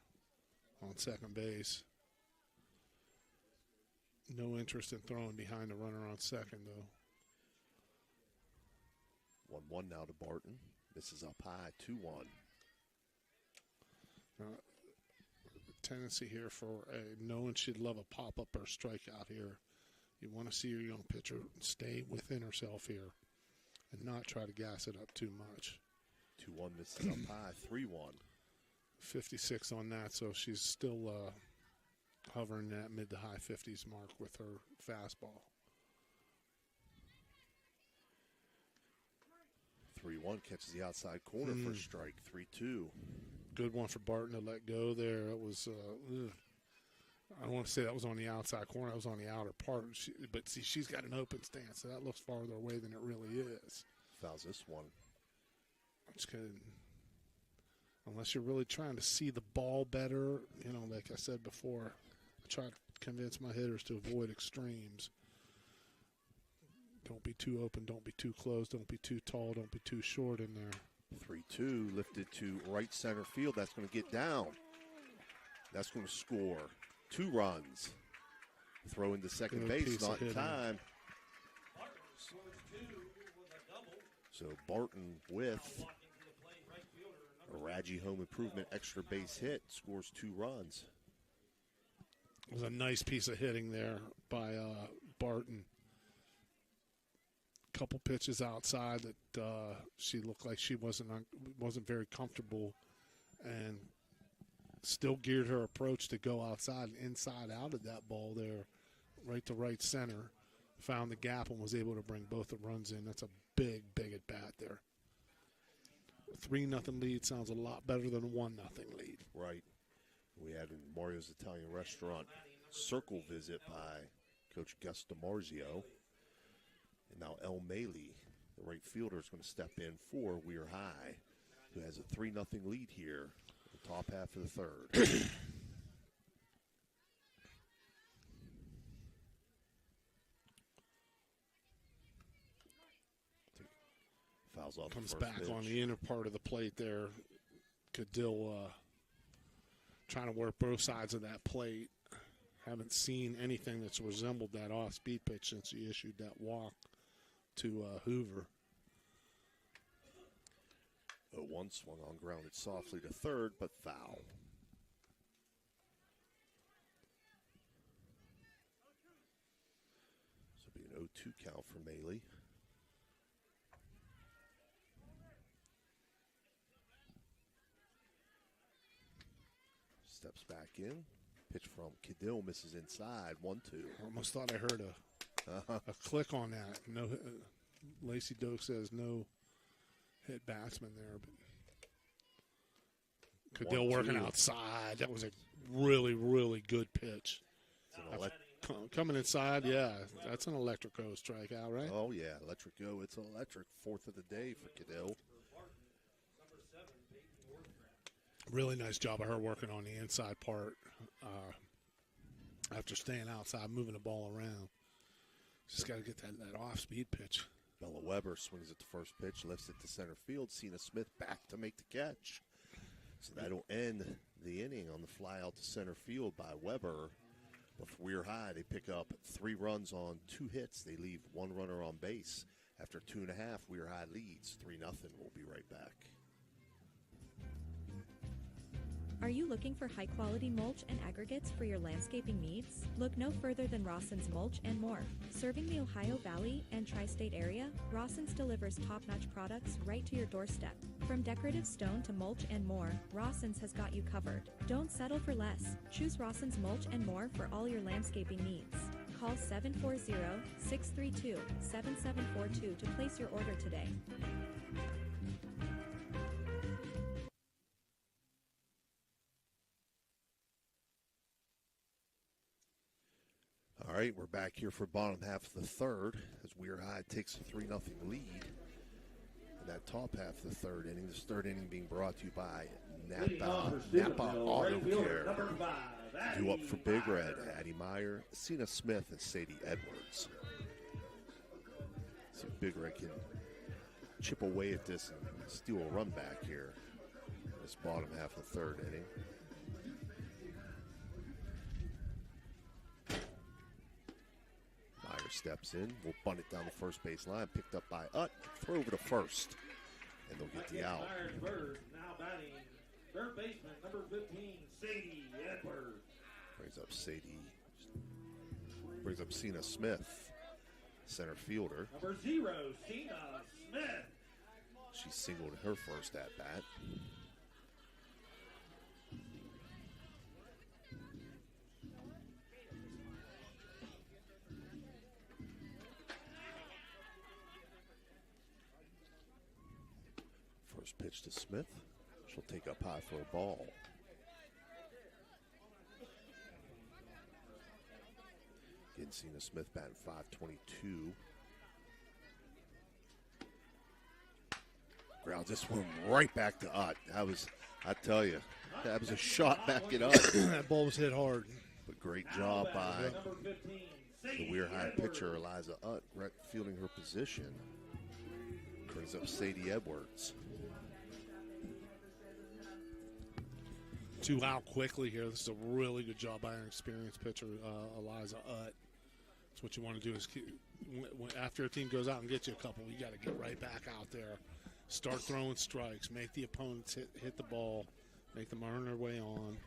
on second base. No interest in throwing behind the runner on second, though. 1-1 now to Barton. Misses up high, 2-1. Tendency here for no one should love a pop-up or strikeout here. You want to see your young pitcher stay within herself here and not try to gas it up too much. 2-1 misses up high, 3-1. 56 on that, so she's still hovering that mid to high 50s mark with her fastball. 3-1 catches the outside corner for a strike, 3-2. Good one for Barton to let go there. It was, I don't want to say that was on the outside corner. That was on the outer part. But see, she's got an open stance, so that looks farther away than it really is. Fouls this one. Just kidding. Unless you're really trying to see the ball better, you know, like I said before, I try to convince my hitters to avoid extremes. Don't be too open, don't be too close, don't be too tall, don't be too short in there. 3-2 lifted to right center field. That's going to get down. That's going to score 2 runs. Throw into second base, not in time. So Barton with a Raji home improvement extra base hit scores 2 runs. It was a nice piece of hitting there by Barton. Couple pitches outside that she looked like she wasn't very comfortable, and still geared her approach to go outside and inside out of that ball there, right to right center. Found the gap and was able to bring both the runs in. That's a big, big at bat there. 3-0 lead sounds a lot better than a 1-0 lead. Right. We had in Mario's Italian Restaurant circle visit by Coach Gus DiMarzio. And now El Maley, the right fielder, is going to step in for Weir High, who has a 3-0 lead here in the top half of the third. Fouls off. Comes the back first on pitch. the inner part of the plate there. Cadill trying to work both sides of that plate. Haven't seen anything that's resembled that off-speed pitch since he issued that walk to Hoover. 0-1 swung on, grounded softly to third, but foul. So it'll be an 0-2 count for Maley. Steps back in. Pitch from Cadill misses inside. 1-2. Almost thought I heard a click on that. No, Lacey Doak says no hit batsman there, but Cadill working outside. That was a really, really good pitch. Coming inside, yeah, that's an Electrico strikeout, right? Oh, yeah, Electrico. It's electric. 4th of the day for Cadill. Really nice job of her working on the inside part after staying outside, moving the ball around. Just got to get that off-speed pitch. Bella Weber swings at the first pitch, lifts it to center field. Cena Smith back to make the catch. So that'll end the inning on the fly out to center field by Weber. But for Weir High, they pick up 3 runs on 2 hits. They leave 1 runner on base. After 2.5, Weir High leads 3-0. We'll be right back. Are you looking for high-quality mulch and aggregates for your landscaping needs? Look no further than Rawson's Mulch and More. Serving the Ohio Valley and tri-state area, Rawson's delivers top-notch products right to your doorstep. From decorative stone to mulch and more, Rawson's has got you covered. Don't settle for less. Choose Rawson's Mulch and More for all your landscaping needs. Call 740-632-7742 to place your order today. All right, we're back here for bottom half of the third as Weir High takes a 3-0 lead. in that top half of the third inning. This third inning being brought to you by Leading off for Napa Steubenville, Auto right fielder, Care. number 5, Due up for Big Meyer. Red, Addie Meyer, Cena Smith, and Sadie Edwards. See if Big Red can chip away at this and steal a run back here. This bottom half of the third inning. Meyer steps in, will bunt it down the first base line, picked up by Utt, throw over to first, and they'll get the out. Myers first, now batting third baseman, number 15, Sadie Edwards. Brings up Cena Smith, center fielder. Number 0, Cena Smith. She singled her first at bat. First pitch to Smith. She'll take up high for a ball. Again, Cena Smith batting .522. Ground this one right back to Utt. I tell you, that was a shot back at Utt. That ball was hit hard. But great job by the WEIR High pitcher, Eliza Utt, right fielding her position. Brings up Sadie Edwards. 2 out quickly here. This is a really good job by an experienced pitcher, Eliza Utt. That's what you want to do is after a team goes out and gets you a couple, you got to get right back out there. Start throwing strikes. Make the opponents hit the ball. Make them earn their way on.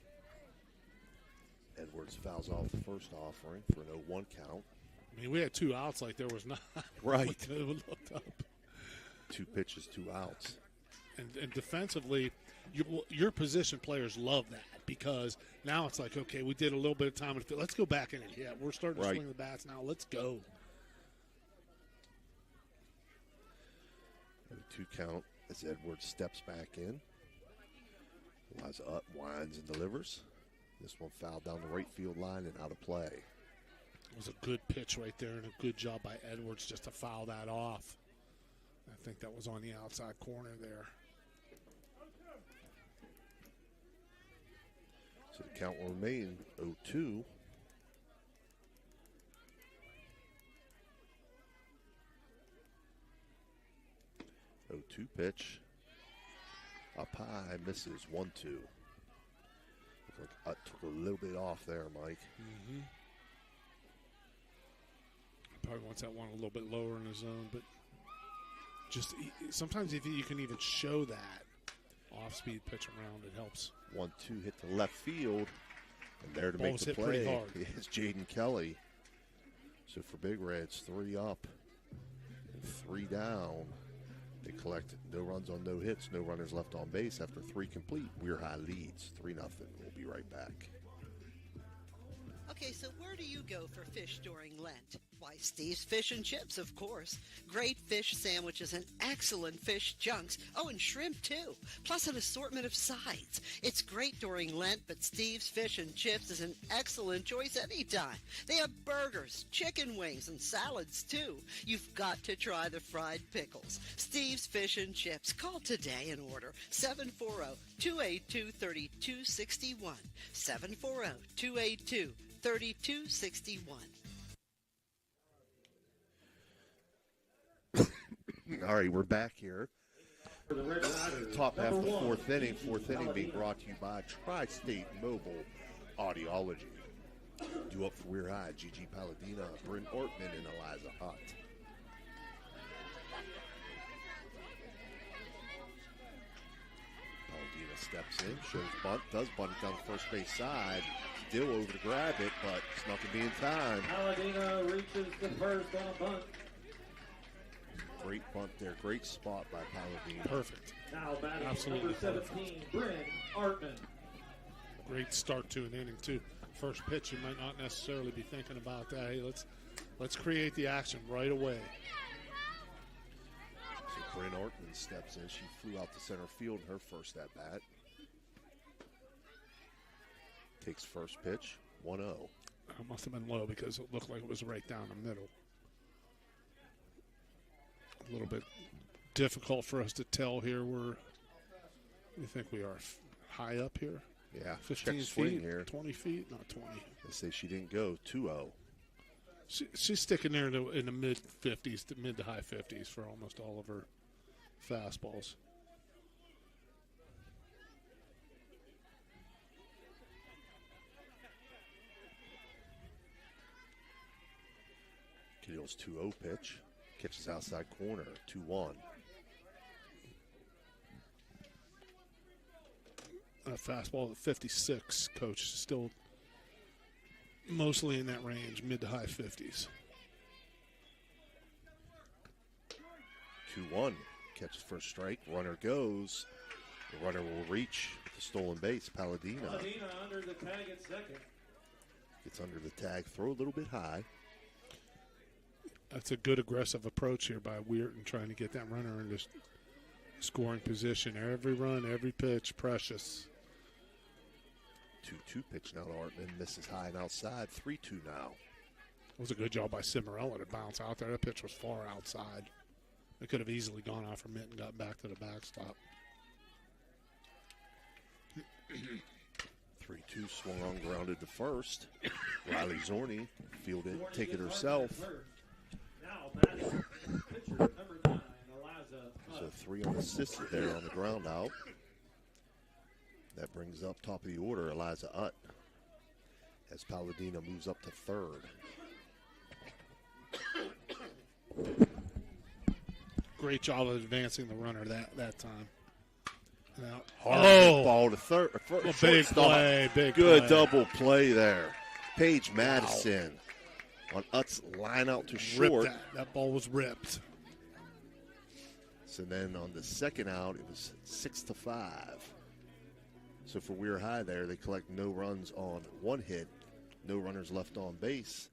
Edwards fouls off the first offering for an 0-1 count. I mean, we had 2 outs like there was not. Right. Looked up. 2 pitches, 2 outs. And defensively, your position players love that because now it's like, okay, we did a little bit of time. Let's go back in and hit. We're starting to swing the bats now. Let's go. 2 count as Edwards steps back in. Eliza Utt winds and delivers. This one fouled down the right field line and out of play. It was a good pitch right there and a good job by Edwards just to foul that off. I think that was on the outside corner there. So the count will remain 0-2. Pitch. Up high, misses 1-2. Looks like Utt took a little bit off there, Mike. Mm-hmm. Probably wants that one a little bit lower in the zone, but just sometimes if you can even show that off-speed pitch around, it helps. 1-2 hit to left field, and there to Ball make was the hit play pretty hard. is Jaden Kelly. So for Big Reds, 3 up and 3 down. They collected no runs on no hits, no runners left on base after 3 complete. WEIR High leads 3-0. We'll be right back. Okay, so where do you go for fish during Lent? Why, Steve's Fish and Chips, of course. Great fish sandwiches and excellent fish junks. Oh, and shrimp, too. Plus an assortment of sides. It's great during Lent, but Steve's Fish and Chips is an excellent choice anytime. They have burgers, chicken wings, and salads, too. You've got to try the fried pickles. Steve's Fish and Chips. Call today and order 740-282-3261. 740-282-3261. All right, we're back here. Top half of the fourth inning. Fourth inning being brought to you by Tri-State Mobile Audiology. Due up for WEIR High, Gigi Palladina, Bryn Ortman, and Eliza Hutt. Palladina steps in, shows bunt, does bunt it down the first base side. Still over to grab it, but it's not going to be in time. Palladina reaches the first on a bunt. Great bunt there. Great spot by Palladina. Perfect. Now batting Absolutely number perfect. 17, Bryn Artman. Great start to an inning, too. First pitch, you might not necessarily be thinking about that. Hey, let's create the action right away. So Bryn Ortman steps in. She flew out to center field in her first at-bat. Takes first pitch, 1-0. It must have been low because it looked like it was right down the middle. A little bit difficult for us to tell here. We think we are high up here. Yeah, 15 swing feet, here. 20 feet, not 20. They say she didn't go 2-0. She's sticking there in the mid-50s, to mid to high 50s for almost all of her fastballs. Cadill's 2-0 pitch. Catches outside corner, 2-1. A fastball at 56, Coach. Still mostly in that range, mid to high 50s. 2-1. Catches first strike. Runner goes. The runner will reach the stolen base. Palladino under the tag at second. gets under the tag. Throw a little bit high. That's a good aggressive approach here by Weirton, trying to get that runner in this scoring position. Every run, every pitch, precious. 2-2 pitch now to Artman. Misses high and outside. 3-2 now. It was a good job by Cimarella to bounce out there. That pitch was far outside. It could have easily gone off from it and got back to the backstop. 3-2 swung on, grounded to first. Riley Zorni fielded, take it herself. So 3 unassisted there on the ground out. That brings up top of the order Eliza Utt as Palladino moves up to third. Great job of advancing the runner that time. Now, Hard ball to third. Big play, big Good play. double play there. Paige Madison on Utt's line out to short. That ball was ripped. So then on the second out, it was 6-5. So for Weir High there, they collect no runs on one hit, no runners left on base.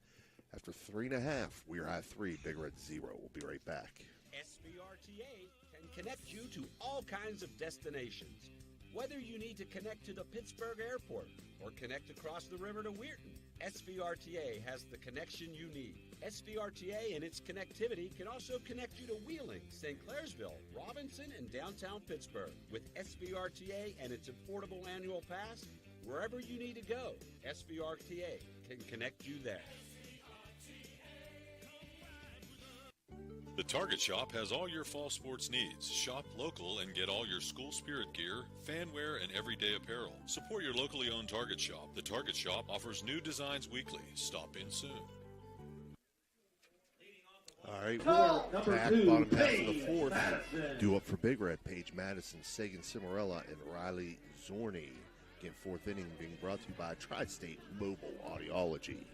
After 3.5, Weir High 3, Big Red 0. We'll be right back. SVRTA can connect you to all kinds of destinations. Whether you need to connect to the Pittsburgh Airport or connect across the river to Weirton, SVRTA has the connection you need. SVRTA and its connectivity can also connect you to Wheeling, St. Clairsville, Robinson, and downtown Pittsburgh. With SVRTA and its affordable annual pass, wherever you need to go, SVRTA can connect you there. The Target Shop has all your fall sports needs. Shop local and get all your school spirit gear, fan wear, and everyday apparel. Support your locally owned Target Shop. The Target Shop offers new designs weekly. Stop in soon. All right, we're back, bottom half of the fourth. Due up for Big Red, Paige Madison, Sagan Cimarella, and Riley Zorni. Again, fourth inning being brought to you by Tri-State Mobile Audiology.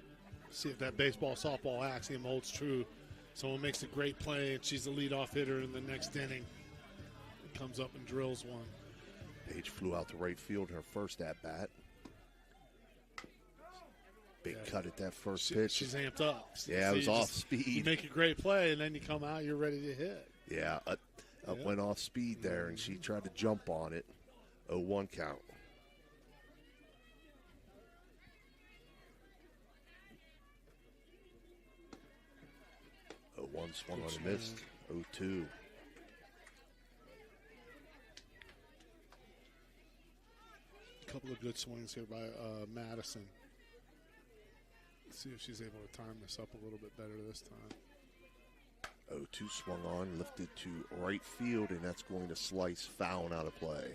See if that baseball, softball axiom holds true. Someone makes a great play, and she's the leadoff hitter in the next inning. Comes up and drills one. Paige flew out to right field in her first at-bat. Big cut at that first pitch. She's amped up. Yeah, it was off speed. You make a great play, and then you come out, you're ready to hit. Yeah, up went off speed there, and she tried to jump on it. 0-1 count. One swung on and missed. 0-2. A couple of good swings here by Madison. Let's see if she's able to time this up a little bit better this time. 0-2 swung on, lifted to right field, and that's going to slice foul and out of play.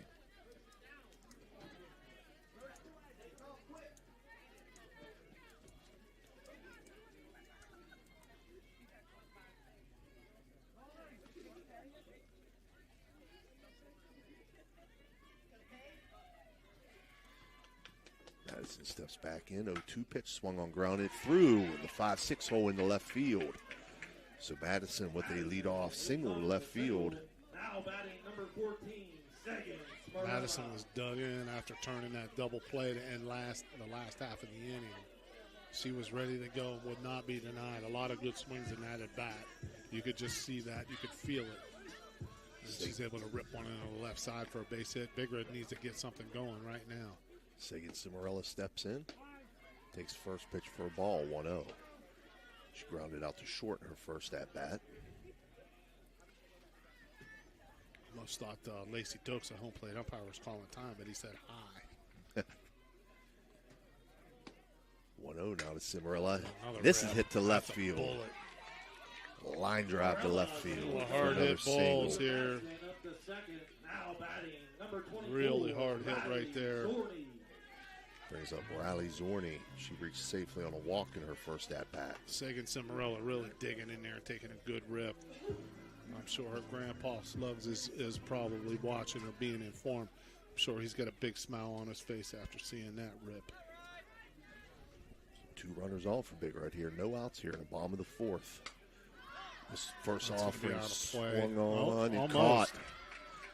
Madison steps back in. 0-2 pitch swung on, grounded through the 5-6 hole in the left field. So Madison with a leadoff single to left field. Now batting number 14, Sagan. Madison was dug in after turning that double play to end the last half of the inning. She was ready to go and would not be denied. A lot of good swings in that at bat. You could just see that. You could feel it. And she's able to rip one into the left side for a base hit. Big Red needs to get something going right now. Sagan Cimarella steps in, takes first pitch for a ball, 1-0. She grounded out to short in her first at-bat. almost thought Lacey Dokes, a home plate umpire, was calling time, but he said hi. 1-0 now to Cimarella. This is hit to left field. Bullet. Line drive to left field. Hard hit balls single. here. Really hard hit right there. Brings up Riley Zorney. She reached safely on a walk in her first at-bat. Sagan Cimarella really digging in there and taking a good rip. I'm sure her grandpa Slugs is probably watching or being informed. I'm sure he's got a big smile on his face after seeing that rip. 2 runners on for Big Red here. No outs here in the bottom of the 4th. This first That's offering gonna be out of play. swung on and Almost.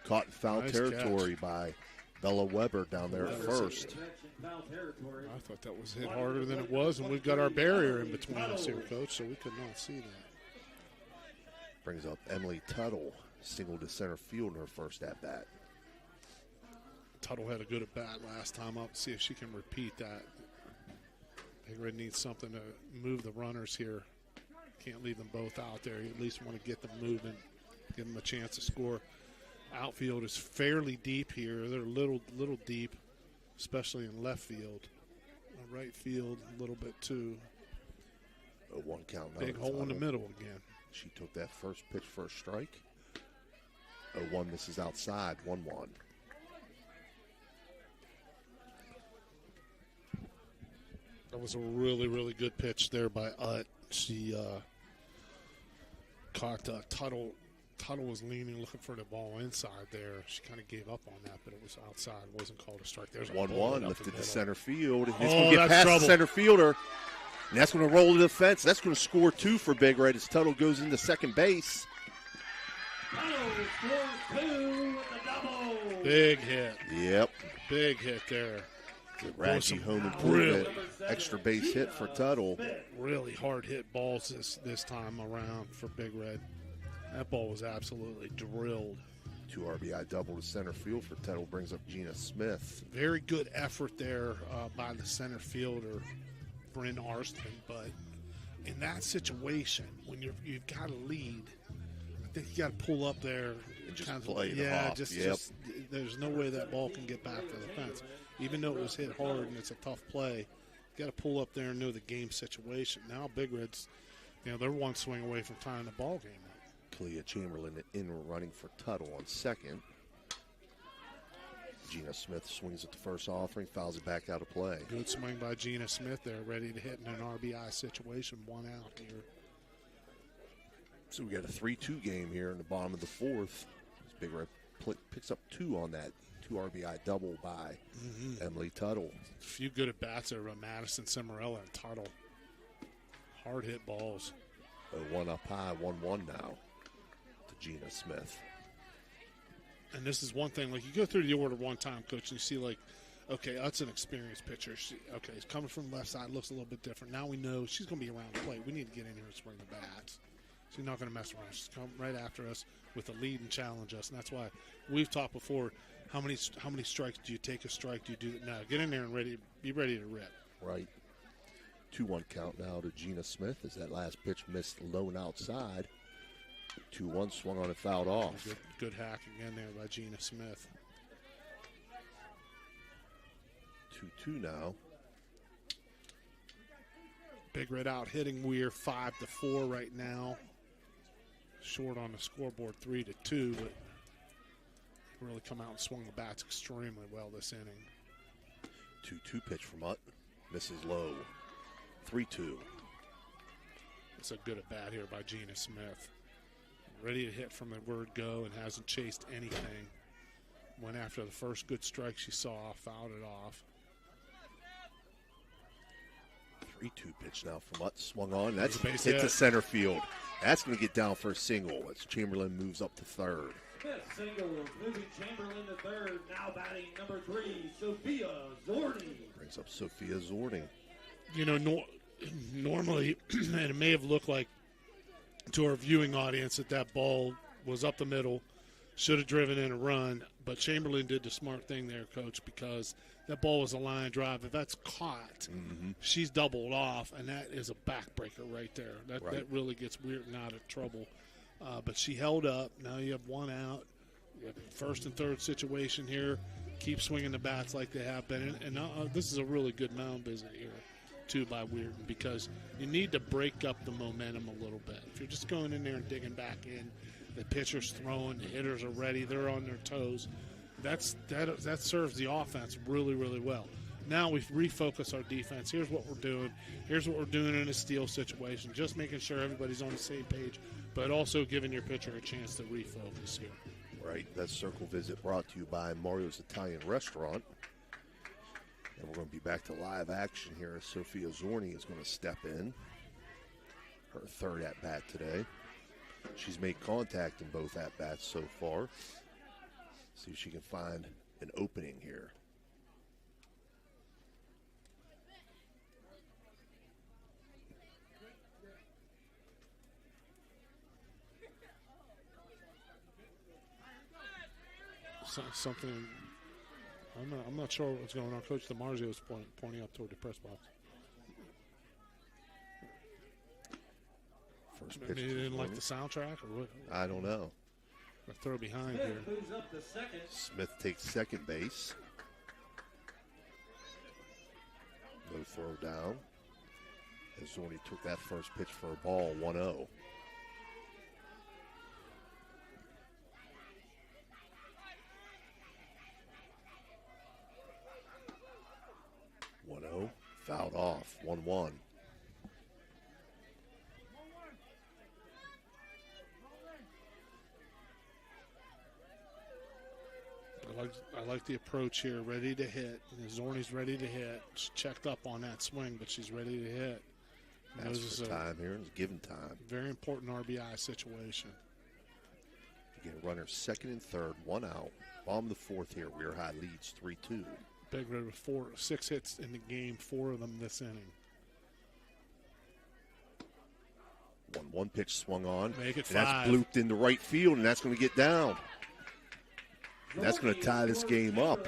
caught in foul Nice territory by Bella Weber down there at first. I thought that was hit harder than it was, and we've got our barrier in between us here, Coach, so we could not see that. Brings up Emily Tuttle, single to center field in her first at-bat. Tuttle had a good at-bat last time up. See if she can repeat that. Big Red needs something to move the runners here. Can't leave them both out there. You at least want to get them moving, give them a chance to score. Outfield is fairly deep here. They're a little deep, especially in left field. Right field, a little bit too. A 1 count now. Big hole in the middle again. She took that first pitch for a strike. 0-1 misses outside, 1-1. That was a really, really good pitch there by Utt. She caught Tuttle. Tuttle was leaning, looking for the ball inside there. She kind of gave up on that, but it was outside. It wasn't called a strike. There's 1-1, lifted to center field. It's Oh, going to get that's past trouble. the center fielder. And that's going to roll to the fence. That's going to score 2 for Big Red as Tuttle goes into second base. Big hit. Yep. Big hit there. Raji home improvement. Extra base hit for Tuttle. Really hard hit balls this time around for Big Red. That ball was absolutely drilled. 2 RBI double to center field for Tuttle brings up Gina Smith. Very good effort there by the center fielder, Bryn Arston. But in that situation, when you've got a lead, I think you got to pull up there And just kind of, play it off. Just there's no way that ball can get back to the fence. Even though it was hit hard and it's a tough play, you got to pull up there and know the game situation. Now Big Red's, they're one swing away from tying the ball game up. Clea Chamberlain in running for Tuttle on second. Gina Smith swings at the first offering, fouls it back out of play. Good swing by Gina Smith there, ready to hit in an RBI situation. 1 out here. So we got a 3-2 game here in the bottom of the 4th. Big Red picks up 2 on that 2 RBI double by Emily Tuttle. A few good at-bats there by Madison Cimarella and Tuttle. Hard hit balls. 1 up high, 1-1 now to Gina Smith. And this is one thing, like you go through the order one time, Coach, and you see okay, that's an experienced pitcher. He's coming from the left side, looks a little bit different. Now we know she's going to be around the plate. We need to get in here and swing the bats. She's not going to mess around. She's come right after us with a lead and challenge us. And that's why we've talked before, how many strikes do you take a strike? Do you do that? No, get in there and be ready to rip. Right. 2-1 count now to Gina Smith as that last pitch missed low and outside. 2-1 swung on and fouled off. Good hack again there by Gina Smith. 2-2 now. Big Red out hitting WEIR 5-4 right now. Short on the scoreboard 3-2, but really come out and swung the bats extremely well this inning. 2-2 pitch from Utt. Misses low. 3-2. It's a good at bat here by Gina Smith. Ready to hit from the word go and hasn't chased anything. Went after the first good strike she saw, fouled it off. 3-2 pitch now from Utt. Swung on. That's base hit hit. to center field. That's going to get down for a single as Chamberlain moves up to third. Smith singles, moving Chamberlain to third. Now batting number 3, Sophia Zordi. Brings up Sophia Zordi. Normally, and it may have looked like to our viewing audience that ball was up the middle, should have driven in a run, but Chamberlain did the smart thing there, Coach, because that ball was a line drive. If that's caught, she's doubled off, and that is a backbreaker right there. That really gets Weirton out of trouble. But she held up. Now you have 1 out. First and third situation here. Keep swinging the bats like they have been. And this is a really good mound visit here, too, by Weirton, because you need to break up the momentum a little bit. If you're just going in there and digging back in, the pitcher's throwing, the hitters are ready, they're on their toes. That serves the offense really, really well. Now we refocus our defense. Here's what we're doing. Here's what we're doing in a steal situation. Just making sure everybody's on the same page, but also giving your pitcher a chance to refocus here. Right, that circle visit brought to you by Mario's Italian Restaurant. And we're going to be back to live action here as Sophia Zorni is going to step in. Her third at-bat today. She's made contact in both at-bats so far. See if she can find an opening here. Something, I'm not sure what's going on. Coach DiMarzio is pointing up toward the press box. First Maybe pitch. he didn't like the soundtrack, or what? I don't know. A throw behind here. Moves up to second. Smith takes second base. No throw down. As Zorni took that first pitch for a ball, 1-0. Fouled off, 1-1. I like the approach here, ready to hit. Zorni's ready to hit. She checked up on that swing, but she's ready to hit. That's for time here. It's given time. Very important RBI situation. You get a runner second and third, one out. Bottom of the fourth here. Weir High leads 3-2. Big Red with 6 hits in the game, 4 of them this inning. 1-1 pitch swung on. Make it 5. That's blooped into right field, and that's going to get down. And that's going to tie this game up.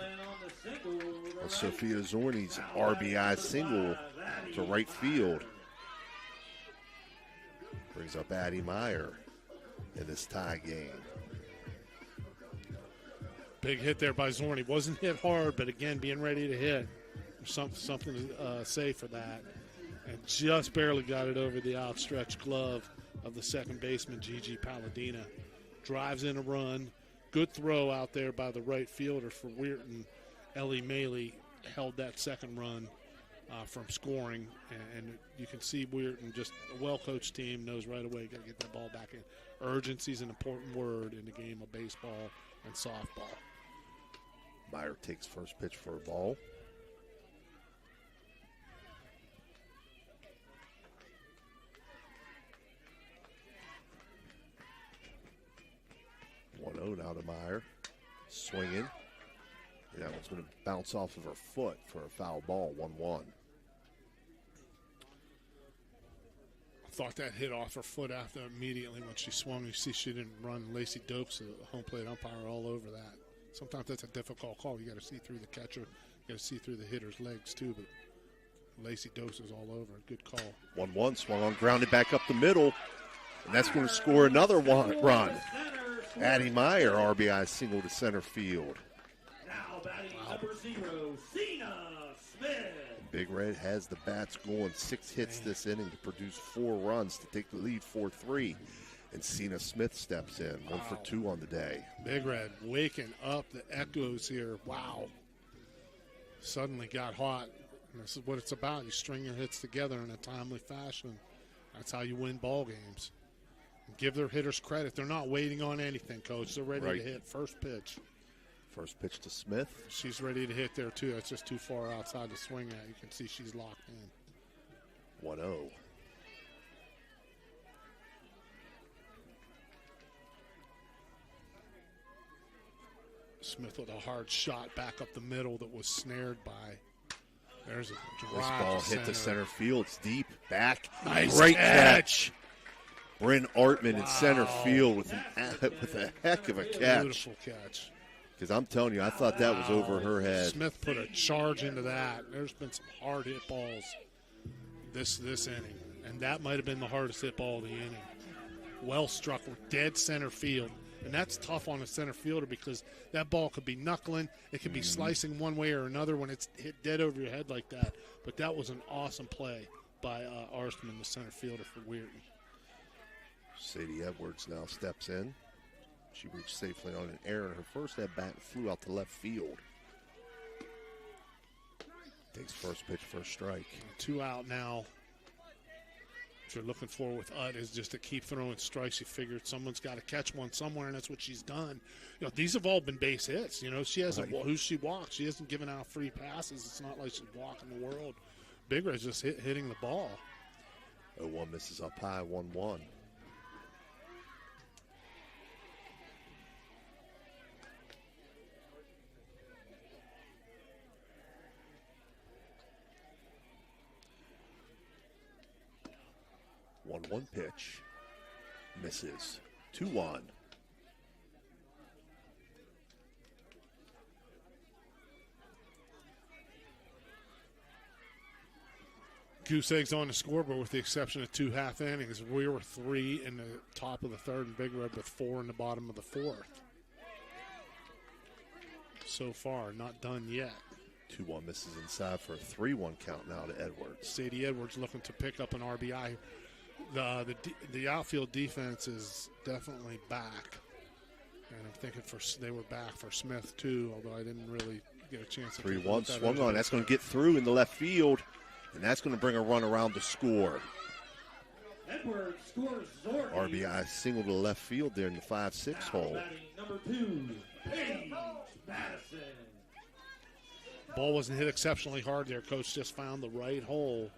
And Sophia Zorni's RBI single to right field brings up Addie Meyer in this tie game. Big hit there by Zorni. Wasn't hit hard, but again, being ready to hit. Something to say for that. And just barely got it over the outstretched glove of the second baseman, Gigi Palladina. Drives in a run. Good throw out there by the right fielder for Weirton. Ellie Maley held that second run from scoring. And you can see Weirton, just a well-coached team, knows right away got to get that ball back in. Urgency is an important word in the game of baseball and softball. Meyer takes first pitch for a ball. Now to Meyer. Swinging. That one's going to bounce off of her foot for a foul ball, 1-1. I thought that hit off her foot after immediately when she swung. You see she didn't run Lacey Dokes, the home plate umpire, all over that. Sometimes that's a difficult call. You got to see through the catcher. You got to see through the hitter's legs, too. But Lacey Dokes is all over. Good call. 1-1, swung on, grounded back up the middle. And that's going to score another run. Addie Meyer, RBI single to center field. Now batting number 0, Cena Smith. Big Red has the bats going. 6 hits this inning to produce 4 runs to take the lead 4-3. And Cena Smith steps in, 1 for 2 on the day. Big Red waking up the echoes here. Wow. Suddenly got hot. And this is what it's about. You string your hits together in a timely fashion. That's how you win ball games. Give their hitters credit. They're not waiting on anything, Coach. They're ready to hit first pitch. First pitch to Smith. She's ready to hit there, too. That's just too far outside to swing at. You can see she's locked in. 1-0. Smith with a hard shot back up the middle that was snared by. There's a drive. This ball hit to center field. It's deep. Back. Nice Great catch. Bryn Artman in center field with a heck of a catch. Beautiful catch. Because I'm telling you, I thought that was over her head. Smith put a charge into that. There's been some hard hit balls this inning, and that might have been the hardest hit ball of the inning. Well struck, dead center field. And that's tough on a center fielder because that ball could be knuckling. It could be slicing one way or another when it's hit dead over your head like that. But that was an awesome play by Arstman, the center fielder for Weirton. Sadie Edwards now steps in. She reached safely on an error. Her first at-bat flew out to left field. Takes first pitch for a strike. 2 out now. What you're looking for with Utt is just to keep throwing strikes. You figured someone's got to catch one somewhere, and that's what she's done. You know, these have all been base hits. You know, she hasn't who she walks. She hasn't given out free passes. It's not like she's walking the world. Big Red's just hitting the ball. 0-1 misses up high, 1-1. One pitch. Misses. 2-1. Goose eggs on the scoreboard with the exception of 2 half innings. We were 3 in the top of the third and Big Red with 4 in the bottom of the fourth. So far, not done yet. 2-1 misses inside for a 3-1 count now to Edwards. Sadie Edwards looking to pick up an RBI. The outfield defense is definitely back. And I'm thinking they were back for Smith, too, although I didn't really get a chance to 3-1 swung on. That's going to get through in the left field, and that's going to bring a run around to score. Edwards scores Zorgi. RBI single to left field there in the 5-6 hole. Number 2, Paige Madison. Ball wasn't hit exceptionally hard there. Coach just found the right hole.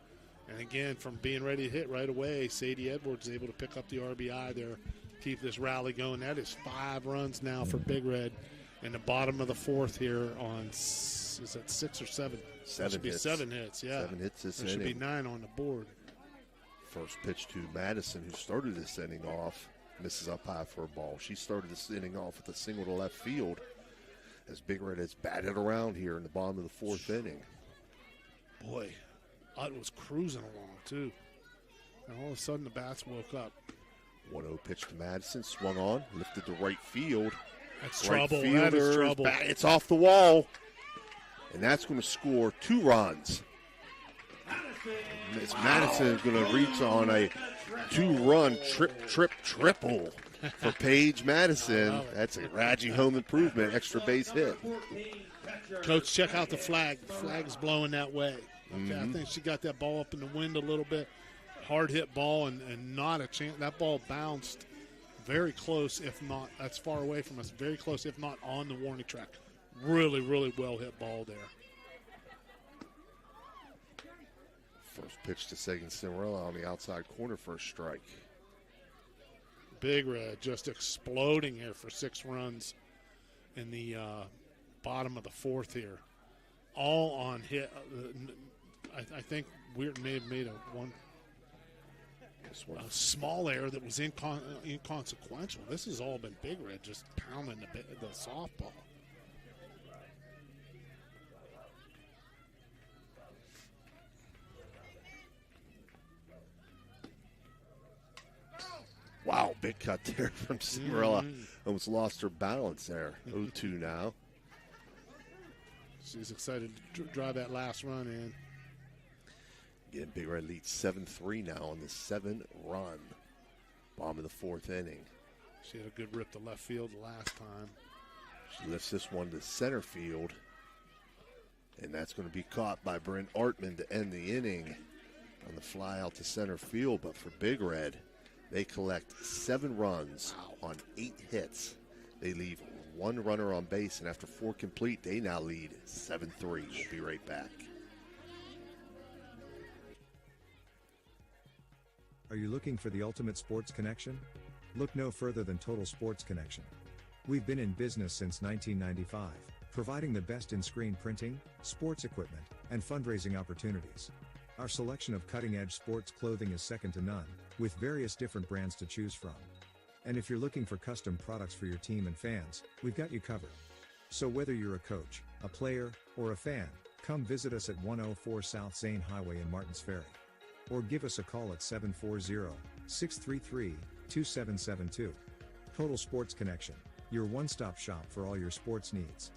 And again, from being ready to hit right away, Sadie Edwards is able to pick up the RBI there, keep this rally going. That is 5 runs now for Big Red in the bottom of the fourth here on, is that 6 or 7? 7 should hits. Be 7 hits, yeah. 7 hits this there inning. Should be 9 on the board. First pitch to Madison, who started this inning off, misses up high for a ball. She started this inning off with a single to left field as Big Red has batted around here in the bottom of the fourth inning. Boy, Utt was cruising along, too. And all of a sudden, the bats woke up. 1-0 pitch to Madison, swung on, lifted to right field. That's right trouble. That is trouble. It's off the wall. And that's going to score 2 runs. Madison is going to reach on a 2-run triple for Paige Madison. That's a Raji home improvement, extra base hit. Coach, check out the flag. The flag's blowing that way. Okay, I think she got that ball up in the wind a little bit. Hard hit ball and not a chance. That ball bounced very close, if not, that's far away from us, very close, if not on the warning track. Really, really well hit ball there. First pitch to Sagan Cinderella on the outside corner for a strike. Big Red just exploding here for 6 runs in the bottom of the fourth here. All on hit. I think Weirton may have made a small error that was inconsequential. This has all been Big Red just pounding the softball. Wow, big cut there from Cinderella. Almost lost her balance there. 0-2 now. She's excited to drive that last run in. Again, Big Red leads 7-3 now on the 7-run. Bottom of the fourth inning. She had a good rip to left field the last time. She lifts this one to center field. And that's going to be caught by Brent Artman to end the inning on the fly out to center field. But for Big Red, they collect 7 runs on 8 hits. They leave 1 runner on base, and after 4 complete, they now lead 7-3. We'll be right back. Are you looking for the ultimate sports connection? Look no further than Total Sports Connection. We've been in business since 1995, providing the best in screen printing, sports equipment, and fundraising opportunities. Our selection of cutting-edge sports clothing is second to none, with various different brands to choose from. And if you're looking for custom products for your team and fans, we've got you covered. So whether you're a coach, a player, or a fan, come visit us at 104 South Zane Highway in Martins Ferry. Or give us a call at 740-633-2772. Total Sports Connection, your one-stop shop for all your sports needs.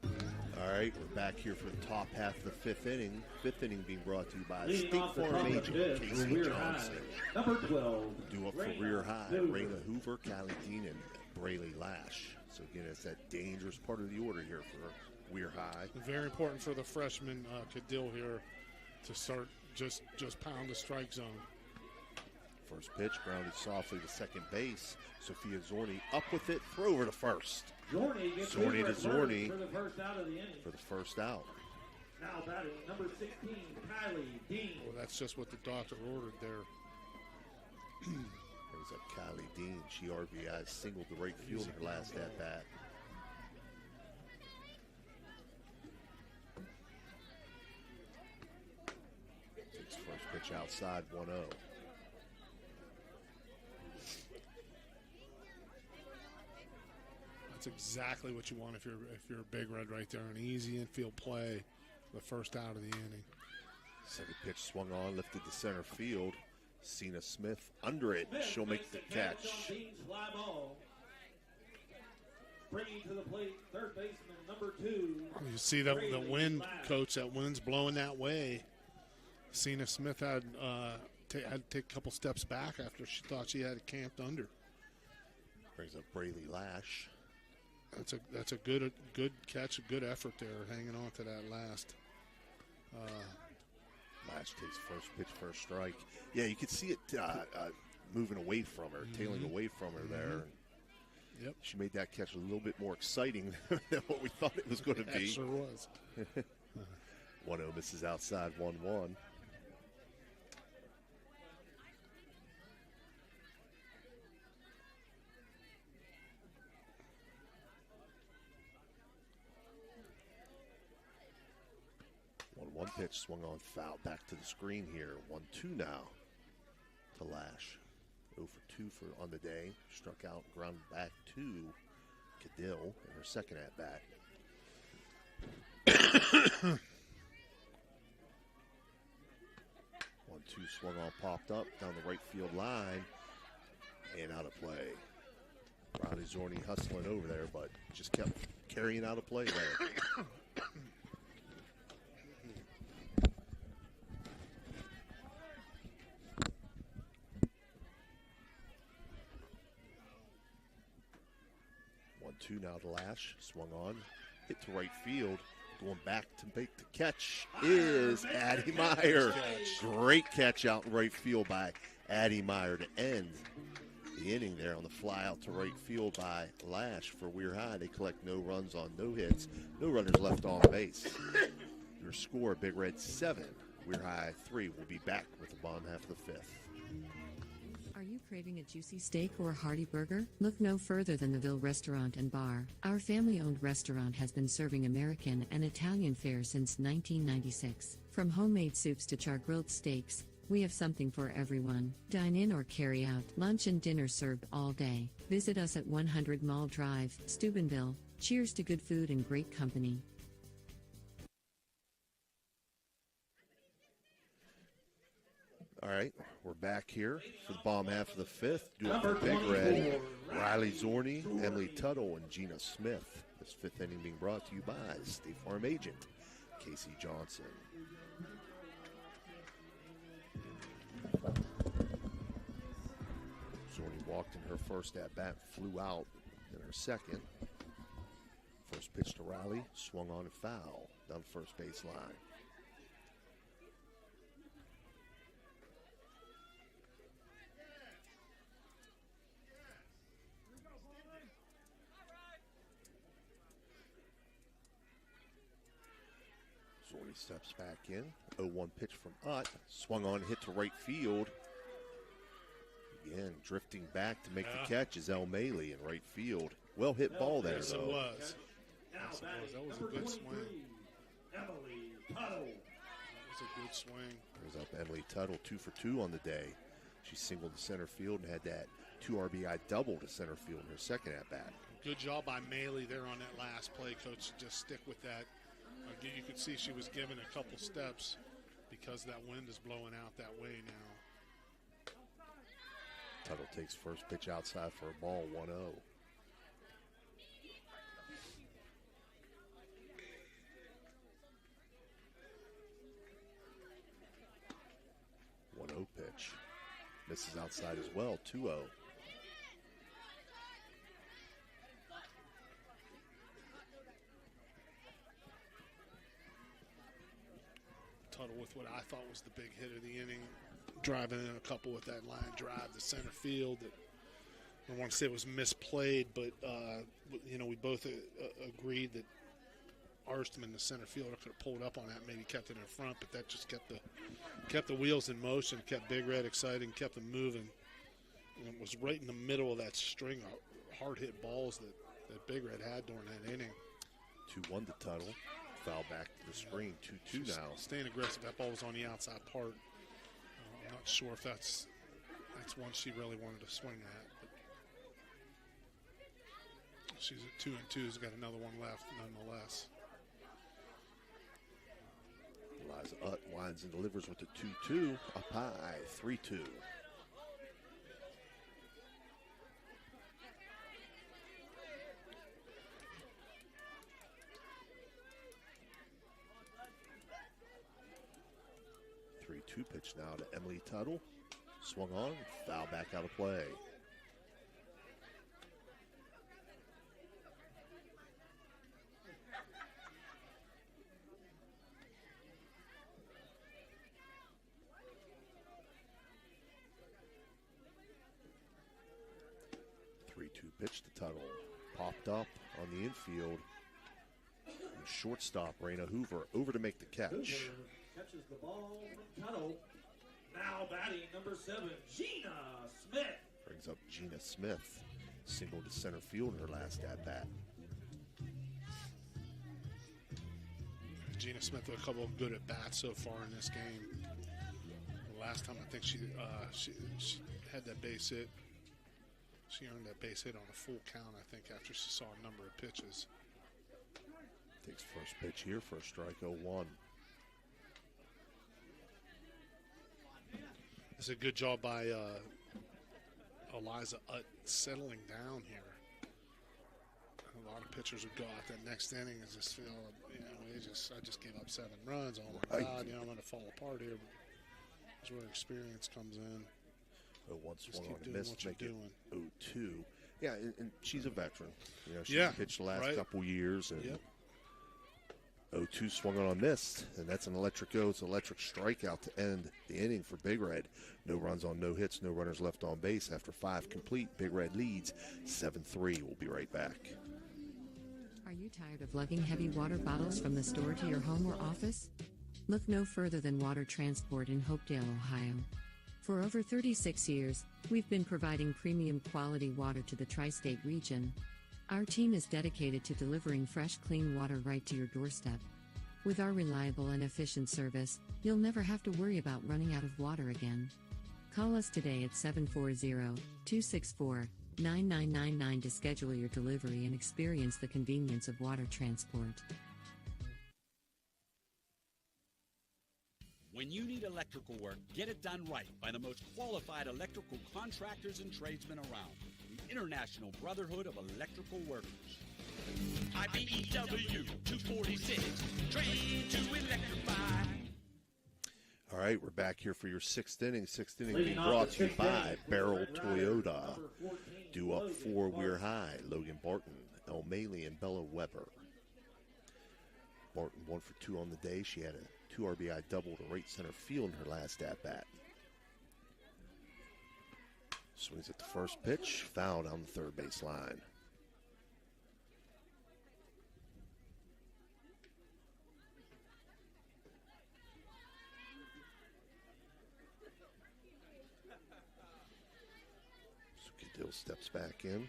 All right, we're back here for the top half of the fifth inning. Fifth inning being brought to you by Leading State off the Farm top of the agent fifth, Casey Weir Johnson. High, number 12. Due up for Rayna Weir High, Hoover. Rayna Hoover, Callie Dean, and Brayley Lash. So again, it's that dangerous part of the order here for Weir High. Very important for the freshman Cadill here to start just pound the strike zone. First pitch grounded softly to second base. Sophia Zorni up with it, throw over to first. Zorni gets Zorni Hoover to at Zorni first for the first out of the inning. for the first out. Now batting number 16, Kylie Dean. Well, that's just what the doctor ordered there. Brings up Kylie Dean. She RBI singled the right field in her last at bat. Takes first pitch outside 1-0. That's exactly what you want if you're a Big Red right there. An easy infield play, the first out of the inning. Second pitch swung on, lifted to center field. Cena Smith under it. She'll make the catch. Bringing to the plate, third baseman number 2. You see the wind, Coach. That wind's blowing that way. Cena Smith had to take a couple steps back after she thought she had it camped under. Brings up Brayley Lash. That's a good catch, a good effort there, hanging on to that last. Lash takes first pitch, first strike. Yeah, you could see it moving away from her, tailing away from her there. Yep. She made that catch a little bit more exciting than what we thought it was going to be. It sure was. 1-0 misses outside 1-1. 1-1 pitch swung on foul. Back to the screen here. 1-2 now to Lash. 0 for 2 on the day. Struck out, grounded back to Cadill in her second at bat. 1-2 swung on, popped up down the right field line and out of play. Riley Zorni hustling over there, but just kept carrying out a play there. Two now to Lash, swung on, hit to right field, going back to make the catch is Addie Meyer. Great catch out in right field by Addie Meyer to end the inning there on the fly out to right field by Lash for Weir High. They collect no runs on no hits, no runners left on base. Your score, Big Red 7, Weir High 3. We'll be back with the bottom half of the fifth. Are you craving a juicy steak or a hearty burger? Look no further than the Ville Restaurant and Bar. Our family-owned restaurant has been serving American and Italian fare since 1996. From homemade soups to char-grilled steaks, we have something for everyone. Dine in or carry out. Lunch and dinner served all day. Visit us at 100 Mall Drive, Steubenville. Cheers to good food and great company. All right, we're back here for the bottom half of the fifth. Doing for Big Red, Riley Zorni, Emily Tuttle, and Gina Smith. This fifth inning being brought to you by State Farm agent Casey Johnson. Zorni walked in her first at-bat, flew out in her second. First pitch to Riley, swung on and foul down first base line. Zorni steps back in. 0-1 pitch from Utt. Swung on, hit to right field. Again, drifting back to make the catch is El Maley in right field. Well hit ball there, yes, though. It was. Yes, it was. That was a good swing. Emily Tuttle. That was a good swing. Goes up Emily Tuttle, 2 for 2 on the day. She singled to center field and had that 2 RBI double to center field in her second at-bat. Good job by Maley there on that last play, Coach. Just stick with that. Again, you could see she was given a couple steps because that wind is blowing out that way now. Tuttle takes first pitch outside for a ball, 1-0. 1-0 pitch. Misses outside as well, 2-0. Tuttle with what I thought was the big hit of the inning, driving in a couple with that line drive to center field. That I don't want to say it was misplayed, but we both agreed that Arstman, the center fielder, could have pulled up on that, maybe kept it in front, but that just kept the wheels in motion, kept Big Red excited, kept them moving. And it was right in the middle of that string of hard-hit balls that Big Red had during that inning. 2-1 to Tuttle. Foul back to the screen, 2-2 now. Staying aggressive. That ball was on the outside part. I'm not sure if that's one she really wanted to swing at. But she's at 2-2. She's got another one left, nonetheless. Eliza Utt winds and delivers with the 2-2. Up high, 3-2. Pitch now to Emily Tuttle. Swung on, foul back out of play. Pitch to Tuttle. Popped up on the infield. And shortstop Raina Hoover over to make the catch. Hoover catches the ball. Tuttle now batting number 7, Gina Smith. Brings up Gina Smith. Single to center field in her last at-bat. Gina Smith with a couple of good at-bats so far in this game. The last time I think she had that base hit. She earned that base hit on a full count, I think, after she saw a number of pitches. Takes first pitch here for a strike, 0-1. It's a good job by Eliza Utt settling down here. A lot of pitchers would go out that next inning and just feel, I just gave up 7 runs. Oh my God, I'm going to fall apart here. That's where experience comes in. 0-1 Just swung keep on doing and missed, what you're make it doing. 0-2. Yeah, and she's a veteran. She's pitched the last couple years. And 0-2 swung on and missed, and that's an electric go. It's an electric strikeout to end the inning for Big Red. No runs on no hits, no runners left on base. After 5 complete, Big Red leads 7-3. We'll be right back. Are you tired of lugging heavy water bottles from the store to your home or office? Look no further than Water Transport in Hopedale, Ohio. For over 36 years, we've been providing premium quality water to the tri-state region. Our team is dedicated to delivering fresh, clean water right to your doorstep. With our reliable and efficient service, you'll never have to worry about running out of water again. Call us today at 740-264-9999 to schedule your delivery and experience the convenience of water transport. When you need electrical work, get it done right by the most qualified electrical contractors and tradesmen around. The International Brotherhood of Electrical Workers. IBEW 246, trained to electrify. All right, we're back here for your 6th inning. 6th inning being brought to you by Barrel Toyota. Due up for Weir High, Logan Barton, O'Malley, and Bella Weber. Barton 1 for 2 on the day. She had a 2 RBI double to right center field in her last at-bat. Swings at the first pitch, fouled on the third base line. So Cadill steps back in.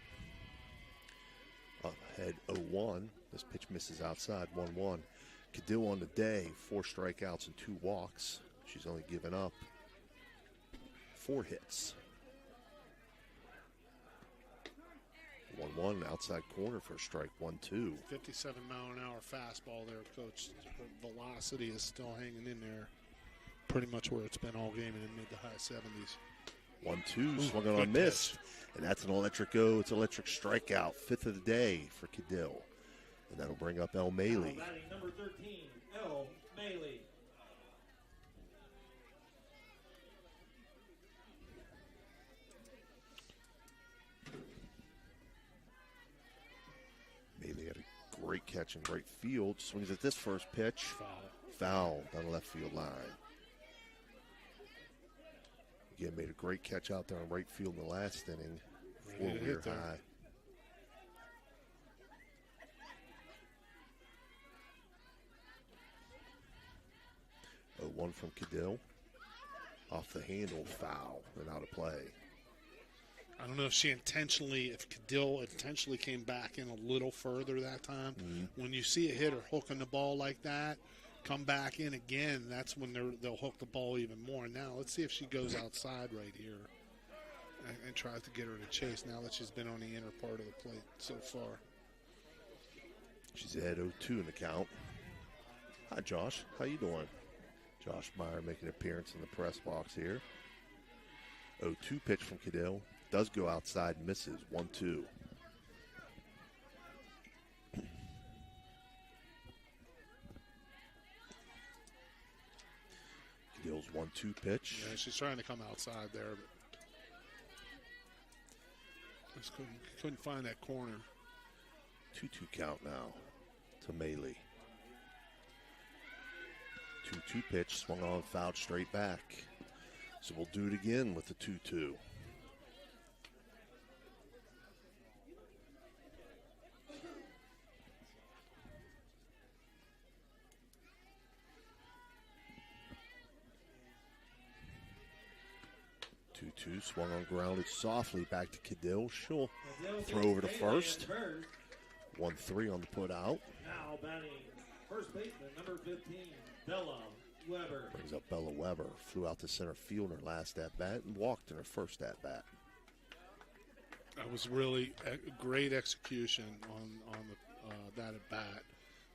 Ahead 0-1. This pitch misses outside, 1-1. Cadill on the day, 4 strikeouts and 2 walks. She's only given up 4 hits. 1-1 outside corner for a strike, 1-2. 57-mile-an-hour fastball there, Coach. Her velocity is still hanging in there, pretty much where it's been all game in the mid to high 70s. 1-2, swung on and missed. And that's an electric go. It's an electric strikeout, 5th of the day for Cadill. And that'll bring up El Maley. Batting number 13, El Maley. Maley had a great catch in right field. Swings at this first pitch. Foul down the left field line. Again, made a great catch out there in right field in the last inning. For Weir High. One from Cadill. Off the handle, foul, and out of play. I don't know if Cadill intentionally came back in a little further that time. When you see a hitter hooking the ball like that, come back in again, that's when they'll hook the ball even more. Now, let's see if she goes outside right here and tries to get her to chase now that she's been on the inner part of the plate so far. She's ahead 0-2 in the count. Hi, Josh. How you doing? Josh Meyer making an appearance in the press box here. 0-2 pitch from Cadill. Does go outside, misses. 1-2. Cadill's 1-2 pitch. Yeah, she's trying to come outside there, but just couldn't find that corner. 2-2 count now to Maley. 2-2 pitch, swung on, fouled straight back. So we'll do it again with the 2-2. Swung on, grounded softly back to Cadill. She'll throw over to first. 1-3 on the put out. Now batting first baseman, number 15, Bella Weber. Brings up Bella Weber. Flew out to center field in her last at-bat and walked in her first at-bat. That was really a great execution on that at-bat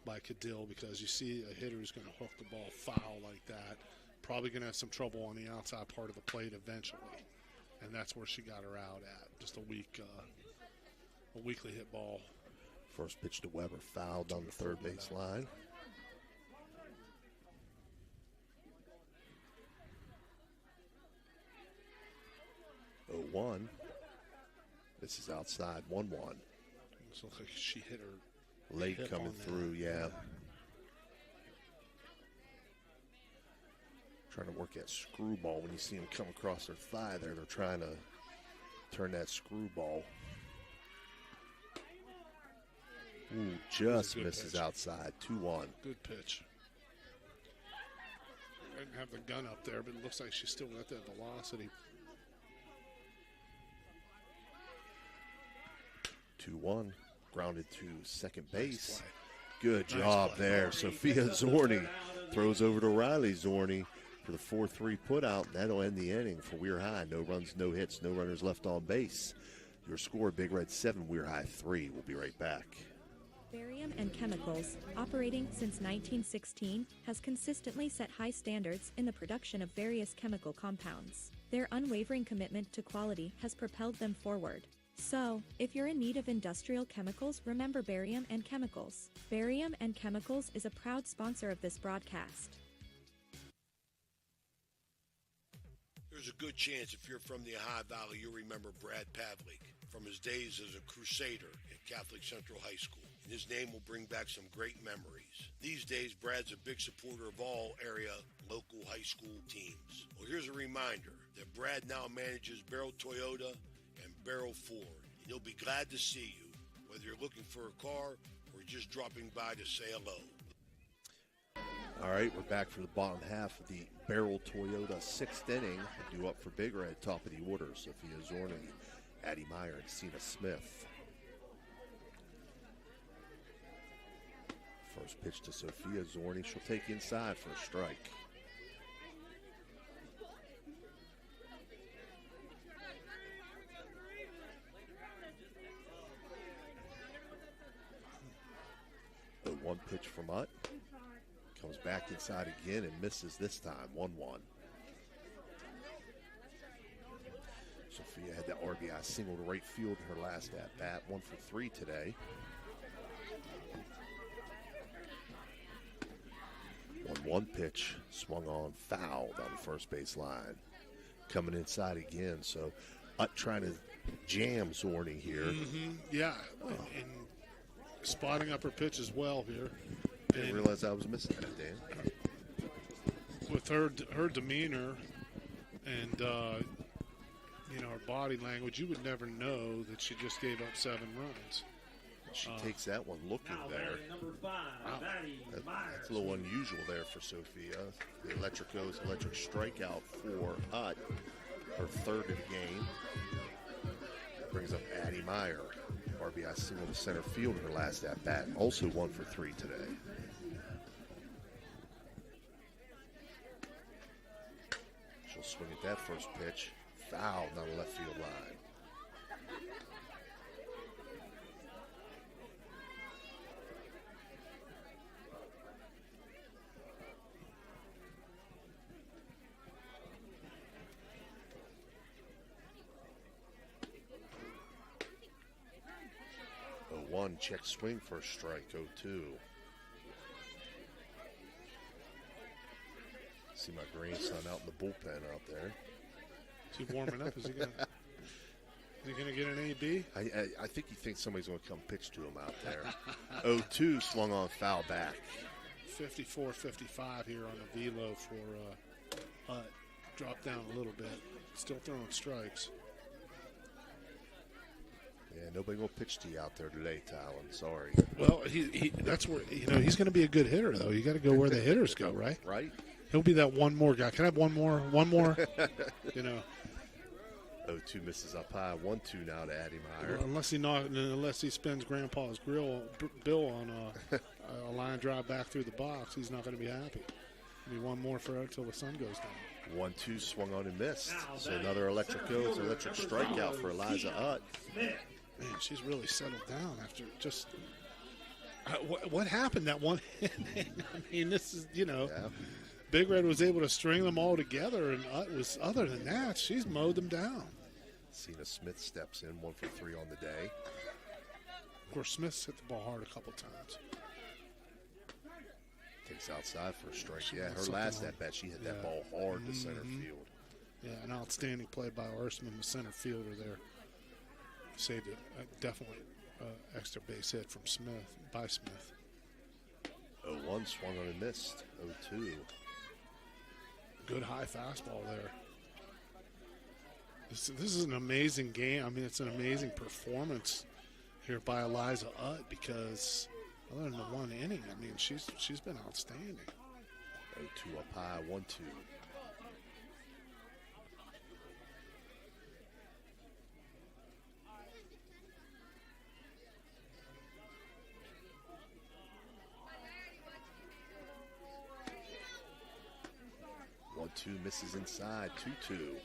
by Cadill, because you see a hitter who's going to hook the ball foul like that. Probably going to have some trouble on the outside part of the plate eventually. And that's where she got her out at. Just a weakly hit ball. First pitch to Weber, fouled on the third base line. Oh, 1. This is outside, 1-1. This looks like she hit her late coming through, yeah. Trying to work that screwball. When you see them come across their thigh there, they're trying to turn that screwball. Ooh, just misses pitch. Outside. 2-1. Good pitch. I didn't have the gun up there, but it looks like she's still got that velocity. 2-1. Grounded to second base. Good job there. Sophia Zorni throws over to Riley Zorni for the 4-3 put out. That'll end the inning for Weir High. No runs, no hits, no runners left on base. Your score, Big Red 7, Weir High 3. We'll be right back. Barium and Chemicals, operating since 1916, has consistently set high standards in the production of various chemical compounds. Their unwavering commitment to quality has propelled them forward. So, if you're in need of industrial chemicals, remember Barium and Chemicals. Barium and Chemicals is a proud sponsor of this broadcast. There's a good chance if you're from the Ohio Valley, you'll remember Brad Pavlik from his days as a crusader at Catholic Central High School. And his name will bring back some great memories. These days, Brad's a big supporter of all area local high school teams. Well, here's a reminder that Brad now manages Barrel Toyota and Barrel Ford. And he'll be glad to see you, whether you're looking for a car or just dropping by to say hello. All right, we're back for the bottom half of the Barrel Toyota 6th inning. Due up for Big Red, top of the order, Sophia Zorni, Addie Meyer, and Cena Smith. First pitch to Sophia Zorni. She'll take inside for a strike. The 1 pitch from Utt. Comes back inside again and misses this time, 1-1. Sophia had that RBI single to right field in her last at-bat, 1 for 3 today. 1-1 pitch, swung on, fouled on the first base line. Coming inside again, so trying to jam Zorney here. Yeah, and spotting up her pitch as well here. Didn't realize I was missing that, Dan. With her demeanor and her body language, you would never know that she just gave up 7 runs. She takes that one looking there. Wow. That's a little unusual there for Sophia. The electric strikeout for Utt, her 3rd of the game. Brings up Addie Meyer. RBI single to center field in her last at-bat. Also 1 for 3 today. She'll swing at that first pitch. Fouled down the left field line. One check swing for a strike, 0-2. See my grandson out in the bullpen out there. Is he warming up? Is he gonna get an AB? I think he thinks somebody's gonna come pitch to him out there. 0-2 swung on, foul back. 54-55 here on the velo for dropped down a little bit. Still throwing strikes. Yeah, nobody gonna pitch to you out there today, Talon. Sorry. Well, that's where he's going to be a good hitter, though. You got to go where the hitters go, right? Right. He'll be that one more guy. Can I have one more? 0-2 misses up high. 1-2 now to Addie Meyer. Well, unless he spins Grandpa's bill on a line drive back through the box, he's not going to be happy. Maybe one more for her until the sun goes down. 1-2 swung on and missed. So another electric strikeout for Eliza Utt. Man, she's really settled down after just what happened that one inning. I mean, this is Big Red was able to string them all together, and Utt other than that, she's mowed them down. Cena Smith steps in, 1 for 3 on the day. Of course, Smith's hit the ball hard a couple times. Takes outside for a strike. Yeah, her last at bat, she hit that ball hard to center field. Yeah, an outstanding play by Ersman, the center fielder there. Saved it. Definitely extra base hit from by Smith. 0-1 swung on and missed. 0-2. Good high fastball there. This is an amazing game. I mean, it's an amazing performance here by Eliza Utt because other than the one inning, I mean, she's been outstanding. 0-2 up high, 1-2. Misses inside, 2-2.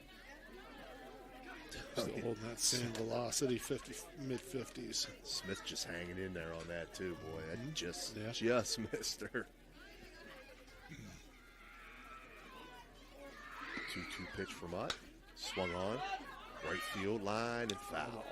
Still holding that same velocity, mid-50s. Smith just hanging in there on that too, boy. That just missed her. 2-2 pitch from Utt. Swung on, right field line and foul.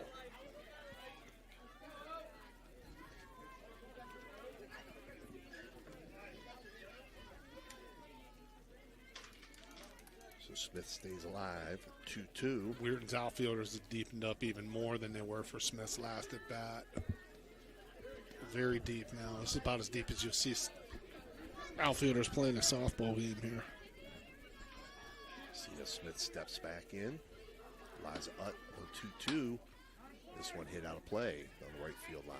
Smith stays alive, 2-2. Weirton's outfielders have deepened up even more than they were for Smith's last at bat. Very deep now. This is about as deep as you'll see outfielders playing a softball game here. Cena Smith steps back in. Eliza Utt on 2-2. This one hit out of play on the right field line.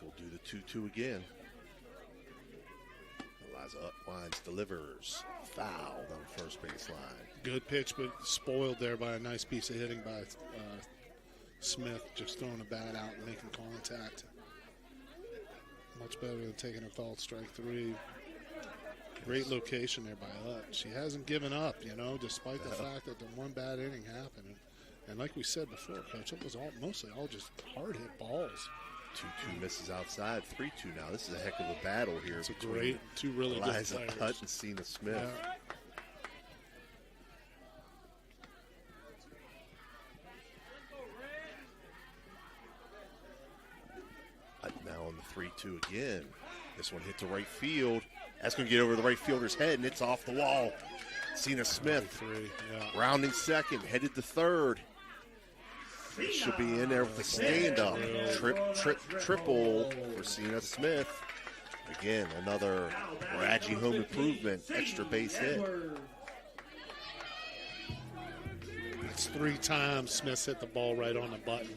We'll do the 2-2 again. Eliza Utt winds, delivers, fouled on the first base line. Good pitch, but spoiled there by a nice piece of hitting by Smith, just throwing a bat out and making contact. Much better than taking a called strike 3. Great location there by Utt. She hasn't given up, despite the fact that the one bad inning happened. And like we said before, Coach, it was mostly all just hard hit balls. 2-2 misses outside, 3-2 now. This is a heck of a battle here. It's a between great, two really Eliza good players. Hutt and Cena Smith. Yeah. Now on the 3-2 again. This one hit to right field. That's going to get over the right fielder's head, and it's off the wall. Cena Smith rounding second, headed to third. Should be in there with the stand-up. Triple for Cena Smith. Again, another Raji home improvement, extra base hit. That's 3 times Smith's hit the ball right on the button.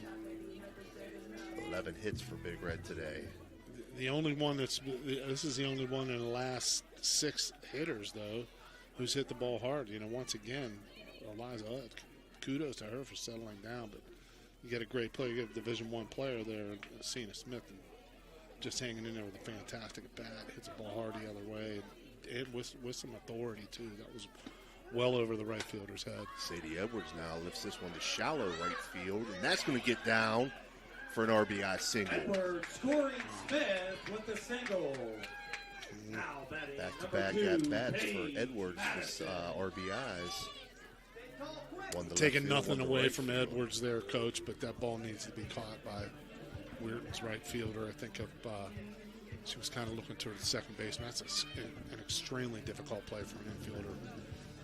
11 hits for Big Red today. The only one this is the only one in the last 6 hitters, though, who's hit the ball hard. You know, once again, Eliza Hutt, kudos to her for settling down, but you get a great player. You get a Division I player there, Cena Smith, and just hanging in there with a fantastic bat. Hits the ball hard the other way, and with some authority, too. That was well over the right fielder's head. Sadie Edwards now lifts this one to shallow right field, and that's going to get down for an RBI single. Edwards scoring Smith with the single. Now batting Back-to-back at-bats for Edwards with RBIs. Taking nothing away from Edwards there, Coach, but that ball needs to be caught by Weirton's right fielder. I think she was kind of looking toward the second baseman. That's an extremely difficult play for an infielder,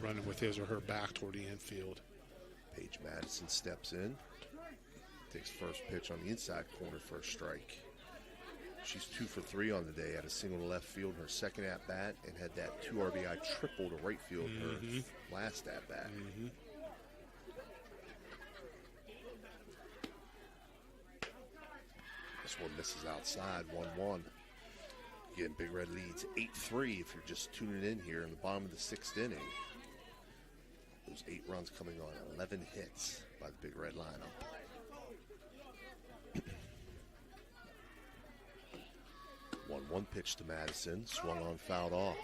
running with his or her back toward the infield. Paige Madison steps in, takes first pitch on the inside corner for a strike. She's 2 for 3 on the day, had a single to left field in her second at-bat, and had that 2 RBI triple to right field in her last at-bat. This one misses outside, 1-1. Again, Big Red leads 8-3 if you're just tuning in here in the bottom of the 6th inning. Those 8 runs coming on 11 hits by the Big Red lineup. 1-1 pitch to Madison, swung on, fouled off.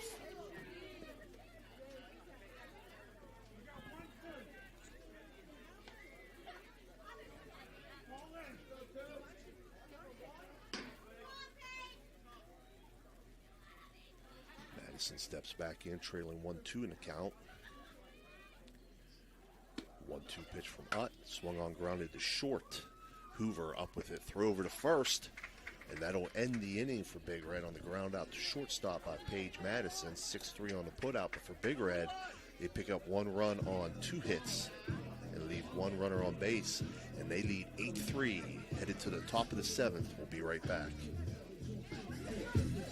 Madison steps back in, trailing 1-2 in the count. 1-2 pitch from Hutt, swung on, grounded to short. Hoover up with it, throw over to first. And that'll end the inning for Big Red on the ground out to shortstop by Paige Madison. 6-3 on the putout, but for Big Red, they pick up 1 run on 2 hits and leave 1 runner on base. And they lead 8-3, headed to the top of the 7th. We'll be right back.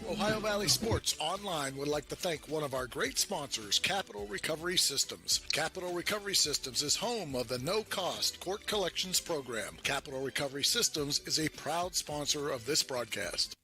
Ohio Valley Sports Online would like to thank one of our great sponsors, Capital Recovery Systems. Capital Recovery Systems is home of the no-cost court collections program. Capital Recovery Systems is a proud sponsor of this broadcast.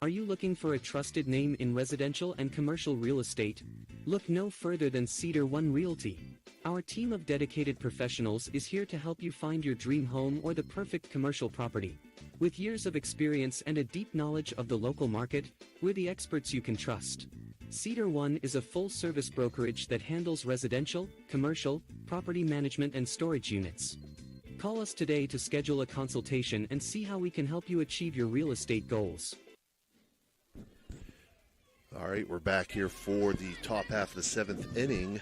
Are you looking for a trusted name in residential and commercial real estate? Look no further than Cedar One Realty. Our team of dedicated professionals is here to help you find your dream home or the perfect commercial property. With years of experience and a deep knowledge of the local market, we're the experts you can trust. Cedar One is a full-service brokerage that handles residential, commercial, property management and storage units. Call us today to schedule a consultation and see how we can help you achieve your real estate goals. All right, we're back here for the top half of the 7th inning,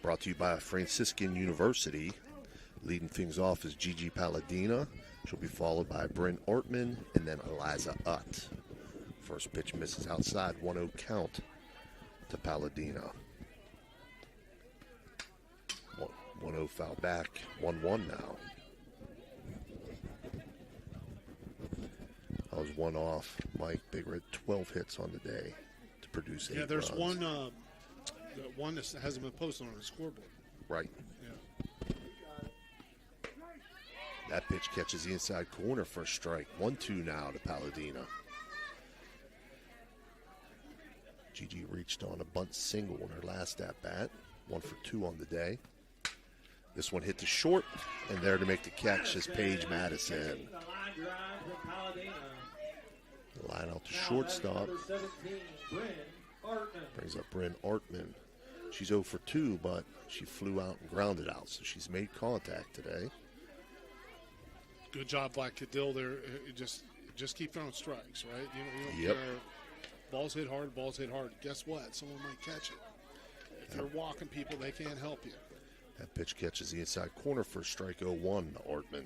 brought to you by Franciscan University. Leading things off is Gigi Palladina. She'll be followed by Bryn Ortman and then Eliza Hutt. First pitch misses outside, 1-0 count to Palladina. 1-0 foul back, 1-1 now. I was 1 off. Mike Big Red, 12 hits on the day to produce 8 there's runs. one that hasn't been posted on the scoreboard. Right. That pitch catches the inside corner for a strike. 1-2 now to Palladina. Gigi reached on a bunt single in her last at-bat. 1 for 2 on the day. This one hit to short, and there to make the catch is Paige Madison. Line out to shortstop. Brings up Bryn Ortman. She's 0 for 2, but she flew out and grounded out, so she's made contact today. Good job by Cadill there. Just keep throwing strikes, right? You don't care. Balls hit hard, balls hit hard. Guess what? Someone might catch it. If you're walking people, they can't help you. That pitch catches the inside corner for strike 0-1, Ortman.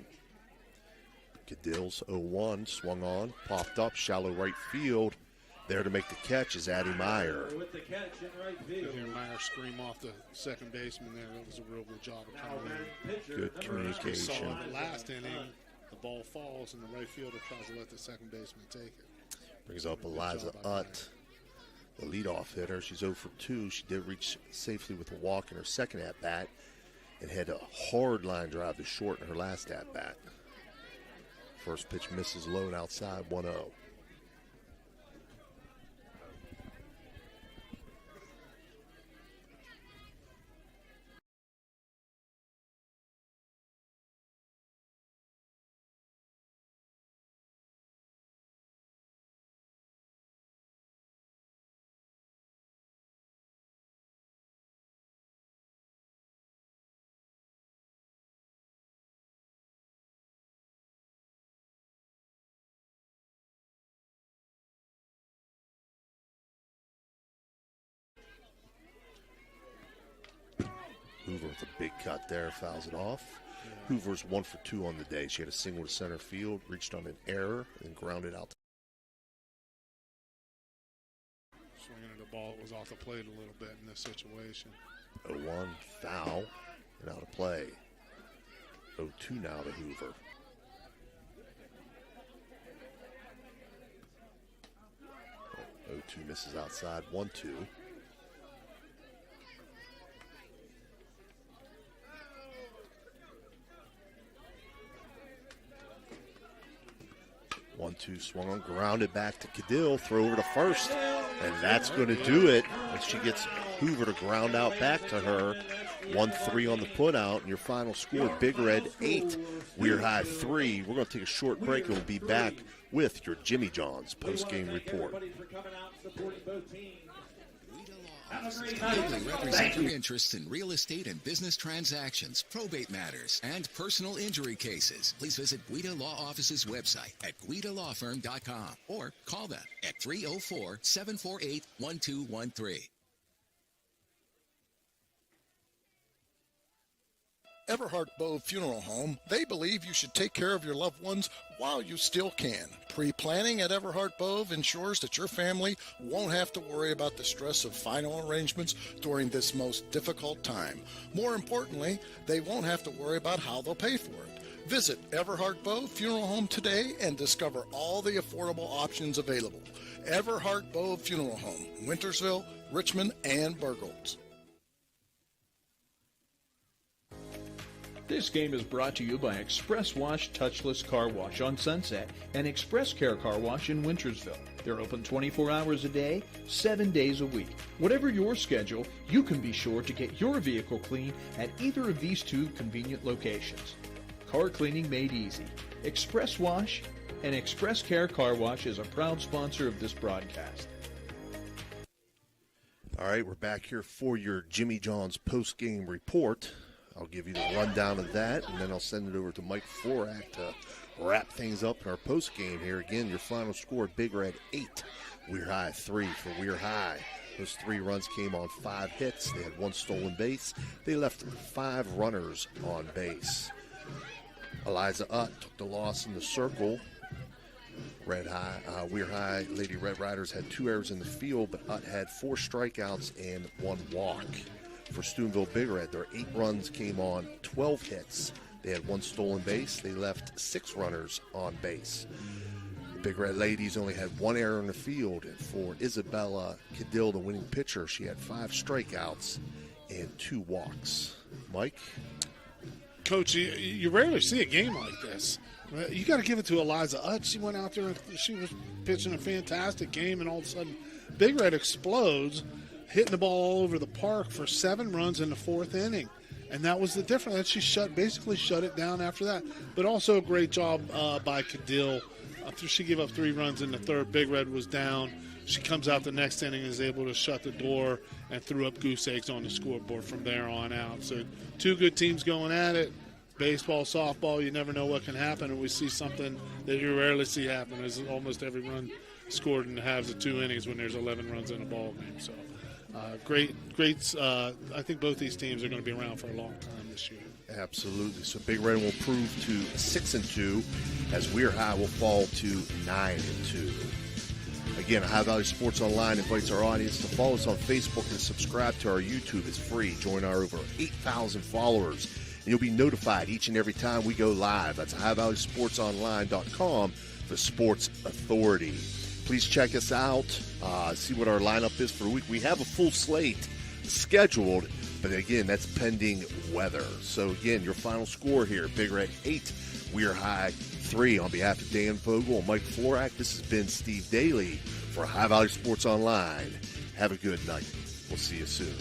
Cadill's 0-1, swung on, popped up, shallow right field. There to make the catch is Addie Meyer. With the catch in right field. You hear Meyer scream off the second baseman there. That was a real good job of coming in. Good communication. We saw in the last inning, the ball falls and the right fielder tries to let the second baseman take it. Brings up Eliza Utt, the leadoff hitter. She's 0 for 2. She did reach safely with a walk in her second at-bat and had a hard line drive to short in her last at-bat. First pitch misses low and outside, 1-0. Hoover with a big cut there, fouls it off. Yeah. Hoover's 1 for 2 on the day. She had a single to center field, reached on an error, and grounded out. Swinging at the ball, it was off the plate a little bit in this situation. 0-1, foul, and out of play. 0-2 now to Hoover. Oh, 0-2 misses outside, 1-2. 1-2 swung on, grounded back to Cadill, throw over to first, and that's going to do it. And she gets Hoover to ground out back to her. 1-3 on the putout, and your final score, Big Red 8, WEIR High 3. We're going to take a short break, and we'll be back with your Jimmy John's post-game report. Legally represent your interests in real estate and business transactions, probate matters, and personal injury cases. Please visit Guida Law Office's website at guidalawfirm.com or call them at 304-748-1213. Everhart Bove Funeral Home, they believe you should take care of your loved ones while you still can. Pre-planning at Everhart Bove ensures that your family won't have to worry about the stress of final arrangements during this most difficult time. More importantly, they won't have to worry about how they'll pay for it. Visit Everhart Bove Funeral Home today and discover all the affordable options available. Everhart Bove Funeral Home, Wintersville, Richmond, and Burgolds. This game is brought to you by Express Wash Touchless Car Wash on Sunset and Express Care Car Wash in Wintersville. They're open 24 hours a day, 7 days a week. Whatever your schedule, you can be sure to get your vehicle clean at either of these two convenient locations. Car cleaning made easy. Express Wash and Express Care Car Wash is a proud sponsor of this broadcast. All right, we're back here for your Jimmy John's post-game report. I'll give you the rundown of that, and then I'll send it over to Mike Florak to wrap things up in our post-game here. Again, your final score, Big Red 8, WEIR High 3 for WEIR High. Those 3 runs came on 5 hits. They had 1 stolen base. They left 5 runners on base. Eliza Utt took the loss in the circle. WEIR High Lady Red Riders had 2 errors in the field, but Utt had 4 strikeouts and 1 walk. For Steubenville Big Red, their 8 runs came on 12 hits. They had 1 stolen base. They left 6 runners on base. The Big Red Ladies only had 1 error in the field. And for Isabella Cadill, the winning pitcher, she had 5 strikeouts and 2 walks. Mike? Coach, you rarely see a game like this. You got to give it to Eliza Utt. She went out there and she was pitching a fantastic game, and all of a sudden Big Red explodes, hitting the ball all over the park for 7 runs in the 4th inning. And that was the difference. She basically shut it down after that. But also a great job by Cadill after she gave up 3 runs in the third, Big Red was down. She comes out the next inning and is able to shut the door and threw up goose eggs on the scoreboard from there on out. So 2 good teams going at it. Baseball, softball, you never know what can happen, and we see something that you rarely see happen. Is almost every run scored in the halves of 2 innings when there's 11 runs in a ball game. So great. I think both these teams are going to be around for a long time this year. Absolutely. So Big Red will improve to 6-2, as WEIR High will fall to 9-2. Again, High Valley Sports Online invites our audience to follow us on Facebook and subscribe to our YouTube. It's free. Join our over 8,000 followers, and you'll be notified each and every time we go live. That's HighValleySportsOnline.com, the Sports Authority. Please check us out, see what our lineup is for the week. We have a full slate scheduled, but again, that's pending weather. So again, your final score here, Big Red 8, WEIR High 3. On behalf of Dan Vogel and Mike Florak, this has been Steve Daly for High Valley Sports Online. Have a good night. We'll see you soon.